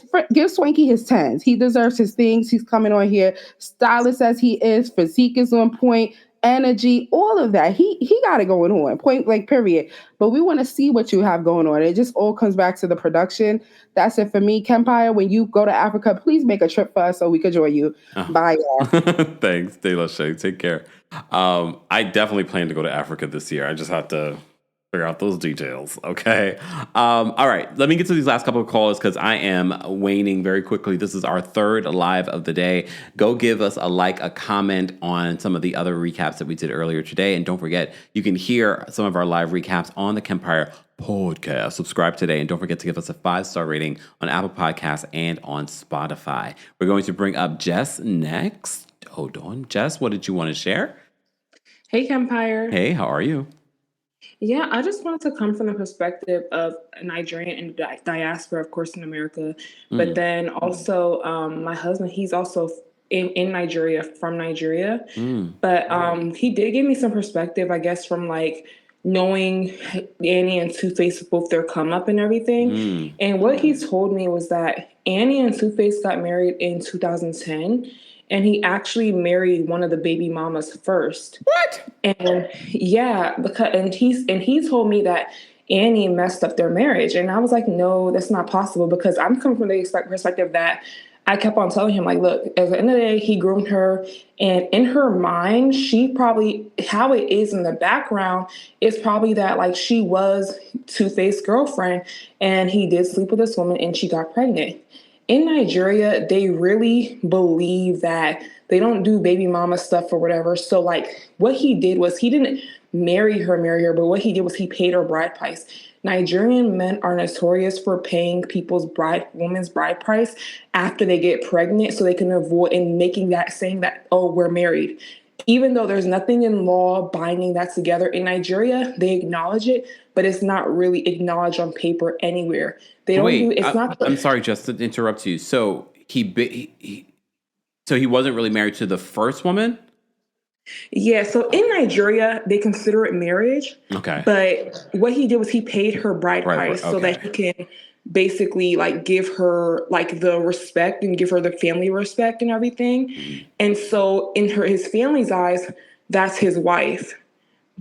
Swanky his 10s. He deserves his things. He's coming on here, stylish as he is, physique is on point, energy, all of that. He got it going on, point blank, period. But we want to see what you have going on. It just all comes back to the production. That's it for me. Kempire, when you go to Africa, please make a trip for us so we could join you. Bye, y'all. Thanks, De La Shay. Take care. I definitely plan to go to Africa this year. I just have to figure out those details. Okay. All right. Let me get to these last couple of calls because I am waning very quickly. This is our third live of the day. Go give us a comment on some of the other recaps that we did earlier today. And don't forget, you can hear some of our live recaps on the Kempire podcast. Subscribe today. And don't forget to give us a 5-star rating on Apple Podcasts and on Spotify. We're going to bring up Jess next. Hold on. Jess, what did you want to share? Hey, Kempire. Hey, how are you? Yeah, I just wanted to come from the perspective of Nigerian and diaspora, of course, in America. But then also my husband, he's also in Nigeria, from Nigeria. But he did give me some perspective, I guess, from like knowing Annie and Two-Face, both their come up and everything. And what he told me was that Annie and Two-Face got married in 2010. And he actually married one of the baby mamas first. What? And yeah, he told me that Annie messed up their marriage. And I was like, no, that's not possible, because I'm coming from the perspective that I kept on telling him, like, look, at the end of the day, he groomed her. And in her mind, she probably, how it is in the background, is probably that, like, she was Two-Face's girlfriend and he did sleep with this woman and she got pregnant. In Nigeria, they really believe that they don't do baby mama stuff or whatever. So, like, what he did was he didn't marry her, but what he did was he paid her bride price. Nigerian men are notorious for paying women's bride price after they get pregnant so they can avoid and making that saying that, oh, we're married. Even though there's nothing in law binding that together in Nigeria, they acknowledge it, but it's not really acknowledged on paper anywhere. They don't do it's not. I'm sorry, just to interrupt you. So he wasn't really married to the first woman? Yeah, so in Nigeria, they consider it marriage. Okay. But what he did was he paid her bride price so that he can basically like give her like the respect and give her the family respect and everything. Mm-hmm. And so in his family's eyes, that's his wife.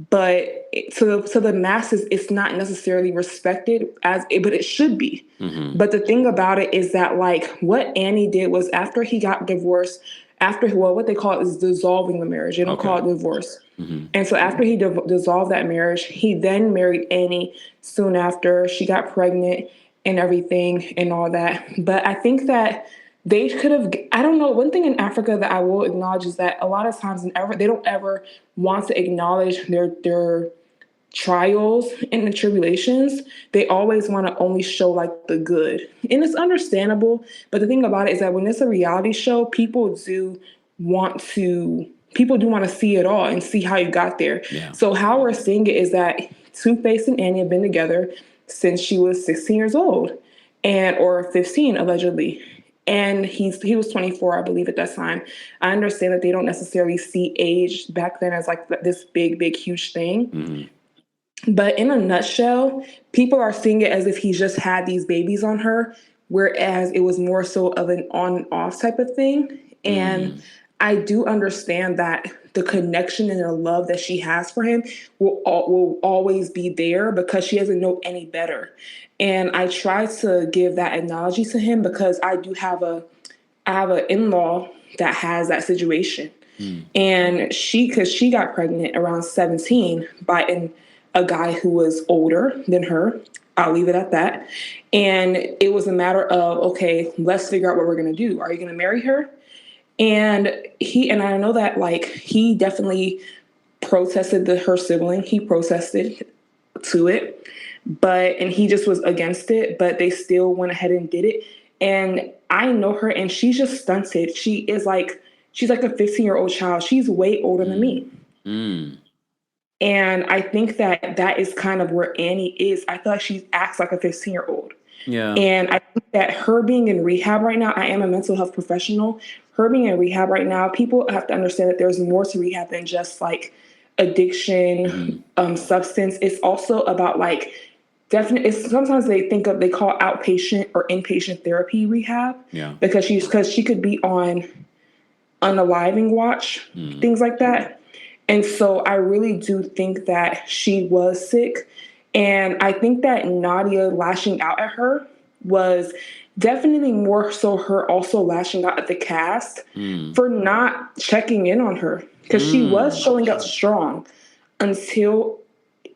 But to the masses, it's not necessarily respected but it should be. Mm-hmm. But the thing about it is that like what Annie did was after he got divorced, what they call it is dissolving the marriage. They don't call it divorce. Mm-hmm. And so after he dissolved that marriage, he then married Annie soon after. She got pregnant and everything and all that. But I think that they could have, I don't know, one thing in Africa that I will acknowledge is that a lot of times they don't ever want to acknowledge their trials and the tribulations. They always want to only show like the good. And it's understandable. But the thing about it is that when it's a reality show, people do want to see it all and see how you got there. Yeah. So how we're seeing it is that Two-Face and Annie have been together since she was 16 years old or 15 allegedly. And he was 24, I believe, at that time. I understand that they don't necessarily see age back then as like this big, huge thing. Mm-hmm. But in a nutshell, people are seeing it as if he just had these babies on her, whereas it was more so of an on and off type of thing. And I do understand that the connection and the love that she has for him will always be there because she doesn't know any better. And I try to give that analogy to him because I have an in-law that has that situation. And because she got pregnant around 17 by a guy who was older than her. I'll leave it at that. And it was a matter of, okay, let's figure out what we're going to do. Are you going to marry her? And I know that like he definitely protested her sibling. He protested to it, and he just was against it, but they still went ahead and did it. And I know her and she's just stunted. She's like a 15-year-old child. She's way older than me. And I think that is kind of where Annie is. I feel like she acts like a 15-year-old. Yeah. And I think that her being in rehab right now, I am a mental health professional. Her being in rehab right now, people have to understand that there's more to rehab than just like addiction, substance. It's also about like sometimes they call outpatient or inpatient therapy rehab. Yeah. Because she could be on unaliving watch, things like that. And so I really do think that she was sick. And I think that Nadia lashing out at her was definitely more so her also lashing out at the cast for not checking in on her. Because she was showing up strong until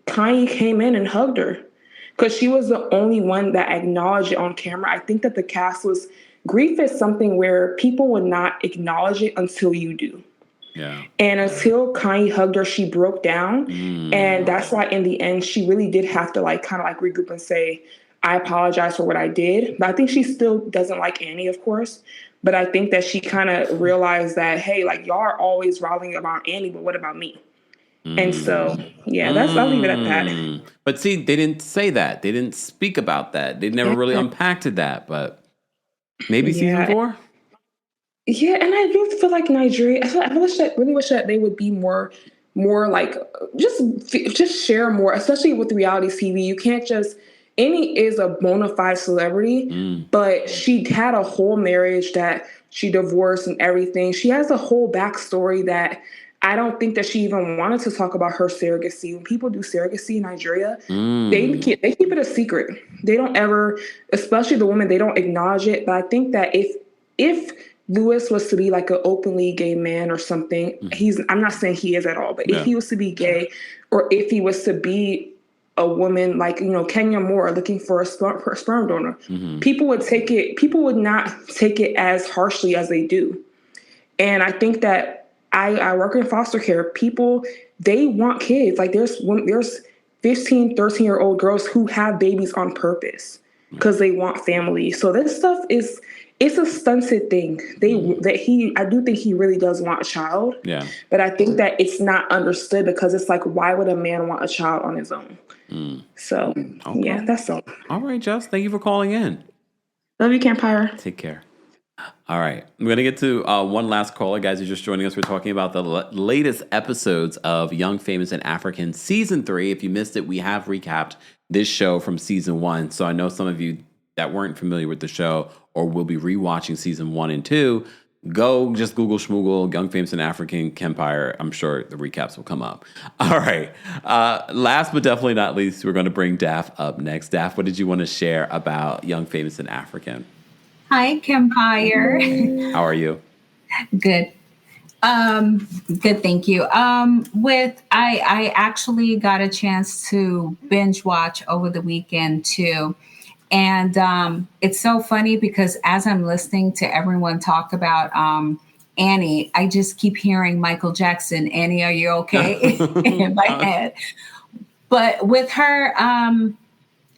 Kanye came in and hugged her. Because she was the only one that acknowledged it on camera. I think that the cast grief is something where people would not acknowledge it until you do. Yeah. And until Kanye hugged her, she broke down. And that's why in the end, she really did have to like kind of like regroup and say, I apologize for what I did. But I think she still doesn't like Annie, of course. But I think that she kind of realized that, hey, like y'all are always rallying about Annie, but what about me? And so, yeah, I'll leave it at that. But see, they didn't say that. They didn't speak about that. They never really unpacked that. But maybe season 4? Yeah, and I do feel like Nigeria. I really wish that they would be more like just share more, especially with reality TV. You can't just. Annie is a bona fide celebrity, but she had a whole marriage that she divorced and everything. She has a whole backstory that I don't think that she even wanted to talk about her surrogacy. When people do surrogacy in Nigeria, they keep it a secret. They don't ever, especially the women, they don't acknowledge it. But I think that if Lewis was to be like an openly gay man or something, I'm not saying he is at all, but if he was to be gay or if he was to be a woman like, Kenya Moore looking for a sperm donor, people would not take it as harshly as they do. And I think that I work in foster care. People, they want kids. Like there's 15, 13-year-old girls who have babies on purpose because they want family. So this stuff it's a stunted thing. I do think he really does want a child. Yeah. But I think that it's not understood because it's like, why would a man want a child on his own? So, yeah, that's all. All right, Jess. Thank you for calling in. Love you, Kempire. Take care. All right. I'm going to get to one last caller. Guys, who are just joining us. We're talking about the latest episodes of Young, Famous, and African Season 3. If you missed it, we have recapped this show from Season 1. So I know some of you that weren't familiar with the show or will be rewatching Season 1 and 2, go just Google Schmoogle, Young, Famous, and African Kempire. I'm sure the recaps will come up. All right. Last but definitely not least, we're going to bring Daph up next. Daph, what did you want to share about Young, Famous, and African? Hi, Kempire. How are you? Good. Good, thank you. I actually got a chance to binge watch over the weekend too. And it's so funny because as I'm listening to everyone talk about Annie, I just keep hearing Michael Jackson, Annie, are you okay? in my head. But with her,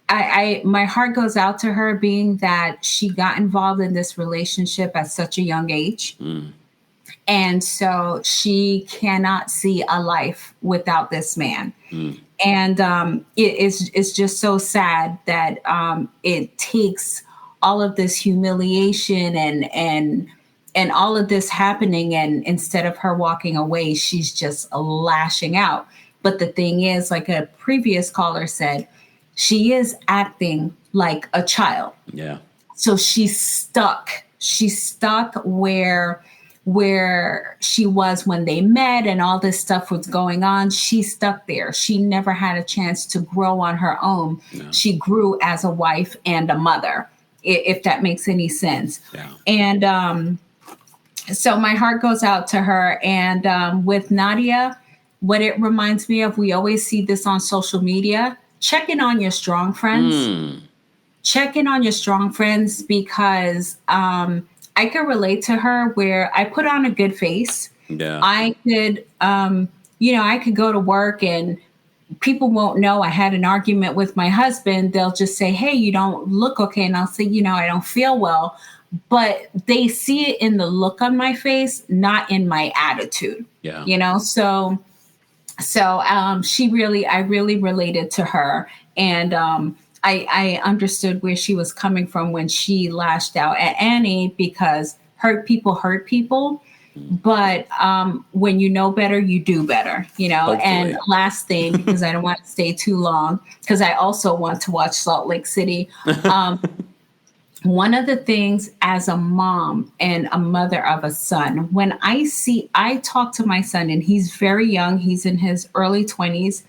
my heart goes out to her, being that she got involved in this relationship at such a young age. And so she cannot see a life without this man. And it's just so sad that it takes all of this humiliation and all of this happening, and instead of her walking away, she's just lashing out. But the thing is, like a previous caller said, she is acting like a child. Yeah. So she's stuck. She's stuck where she was when they met and all this stuff was going on. She's stuck there. She never had a chance to grow on her own. No. She grew as a wife and a mother, if that makes any sense. Yeah. And so my heart goes out to her. And with Nadia, what it reminds me of, we always see this on social media, check in on your strong friends. Check in on your strong friends, because I could relate to her where I put on a good face. Yeah. I could, I could go to work and people won't know I had an argument with my husband. They'll just say, hey, you don't look okay. And I'll say, I don't feel well. But they see it in the look on my face, not in my attitude. Yeah. So I really related to her. And I understood where she was coming from when she lashed out at Annie, because hurt people. But when you know better, you do better, Hopefully. And last thing, because I don't want to stay too long, because I also want to watch Salt Lake City. One of the things as a mom and a mother of a son, when I talk to my son, and he's very young, he's in his early 20s,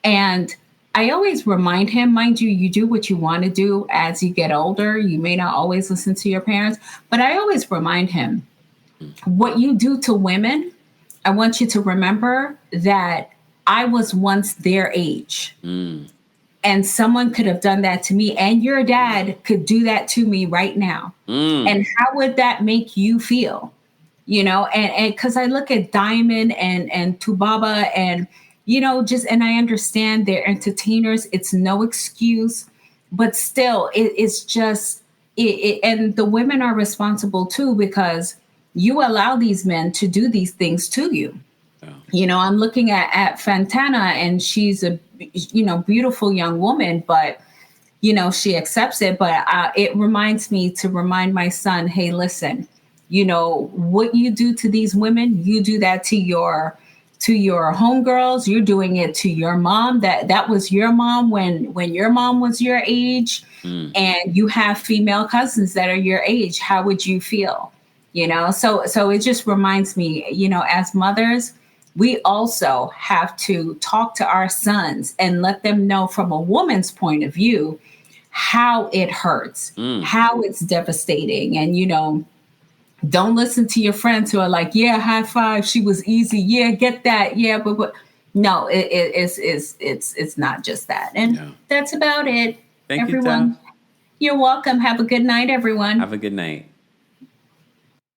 and I always remind him, mind you, you do what you want to do as you get older. You may not always listen to your parents, but I always remind him, what you do to women, I want you to remember that I was once their age. And someone could have done that to me, and your dad could do that to me right now. And how would that make you feel? And because I look at Diamond and Tubaba and, and I understand they're entertainers. It's no excuse, but still it's just, and the women are responsible too, because you allow these men to do these things to you. Yeah. I'm looking at Fantana, and she's a, beautiful young woman, but, she accepts it. But it reminds me to remind my son, hey, listen, what you do to these women, you do that to your homegirls. You're doing it to your mom. That was your mom when your mom was your age, and you have female cousins that are your age. How would you feel? So it just reminds me, as mothers, we also have to talk to our sons and let them know from a woman's point of view how it hurts, how it's devastating. And, don't listen to your friends who are like, yeah, high five, she was easy. Yeah, get that. Yeah, but no, it's not just that. And that's about it. Thank everyone. You, Daph. You're welcome. Have a good night, everyone. Have a good night.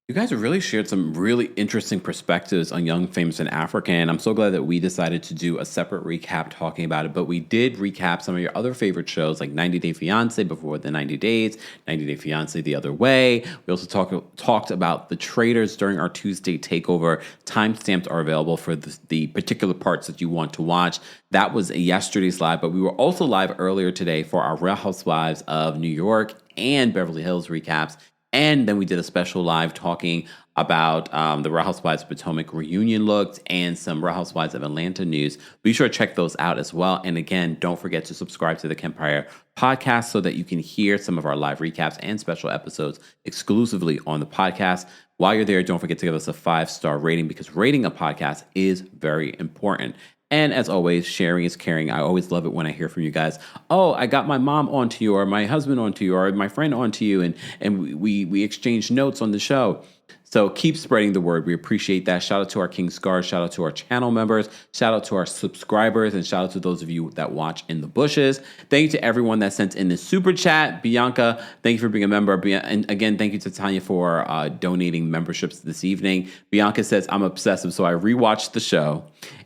You guys have really shared some really interesting perspectives on Young, Famous, and African. And I'm so glad that we decided to do a separate recap talking about it. But we did recap some of your other favorite shows like 90 Day Fiancé Before the 90 Days, 90 Day Fiancé The Other Way. We also talked about The Traitors during our Tuesday takeover. Timestamps are available for the particular parts that you want to watch. That was yesterday's live, but we were also live earlier today for our Real Housewives of New York and Beverly Hills recaps. And then we did a special live talking about the Real Housewives of Potomac reunion looks and some Real Housewives of Atlanta news. Be sure to check those out as well. And again, don't forget to subscribe to the Kempire podcast so that you can hear some of our live recaps and special episodes exclusively on the podcast. While you're there, don't forget to give us a 5-star rating because rating a podcast is very important. And as always, sharing is caring. I always love it when I hear from you guys. Oh, I got my mom onto you, or my husband onto you, or my friend onto you, and we exchange notes on the show. So keep spreading the word. We appreciate that. Shout out to our King Scars. Shout out to our channel members. Shout out to our subscribers. And shout out to those of you that watch in the bushes. Thank you to everyone that sent in the super chat. Bianca, thank you for being a member. And again, thank you to Tanya for donating memberships this evening. Bianca says, I'm obsessive, so I rewatched the show.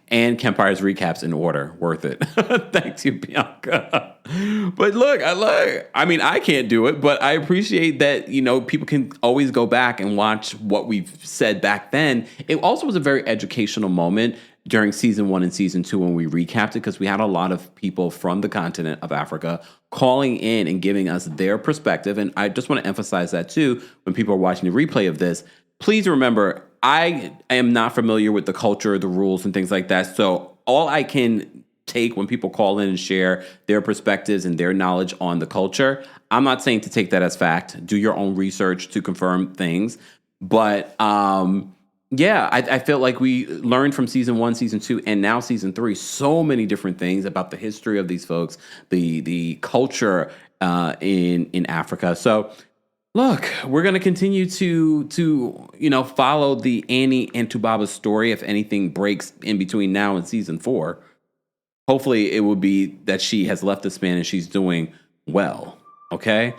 And Kempire's recaps in order. Worth it. Thanks you, Bianca. But look, I can't do it, but I appreciate that, people can always go back and watch what we've said back then. It also was a very educational moment during season 1 and season 2 when we recapped it, because we had a lot of people from the continent of Africa calling in and giving us their perspective. And I just want to emphasize that too, when people are watching the replay of this. Please remember, I am not familiar with the culture, the rules, and things like that. So all I can take when people call in and share their perspectives and their knowledge on the culture, I'm not saying to take that as fact. Do your own research to confirm things. But I feel like we learned from season 1, season 2, and now season 3, so many different things about the history of these folks, the culture in Africa. So look, we're going to continue to follow the Annie and Tubaba's story. If anything breaks in between now and season 4, hopefully it will be that she has left this man and she's doing well. Okay?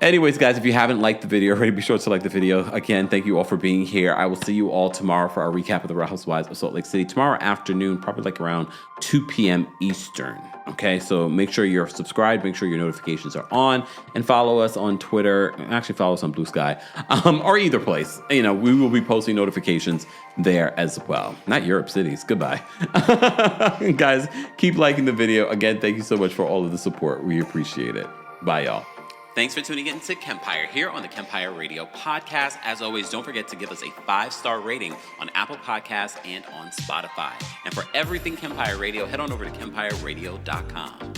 Anyways, guys, if you haven't liked the video already, be sure to like the video. Again, thank you all for being here. I will see you all tomorrow for our recap of the Real Housewives of Salt Lake City. Tomorrow afternoon, probably like around 2 p.m. Eastern. Okay, so make sure you're subscribed, make sure your notifications are on, and follow us on Twitter. Actually, follow us on Blue Sky, or either place. We will be posting notifications there as well. Not Europe cities. Goodbye. Guys, keep liking the video. Again, thank you so much for all of the support. We appreciate it. Bye, y'all. Thanks for tuning in to Kempire here on the Kempire Radio Podcast. As always, don't forget to give us a 5-star rating on Apple Podcasts and on Spotify. And for everything Kempire Radio, head on over to KempireRadio.com.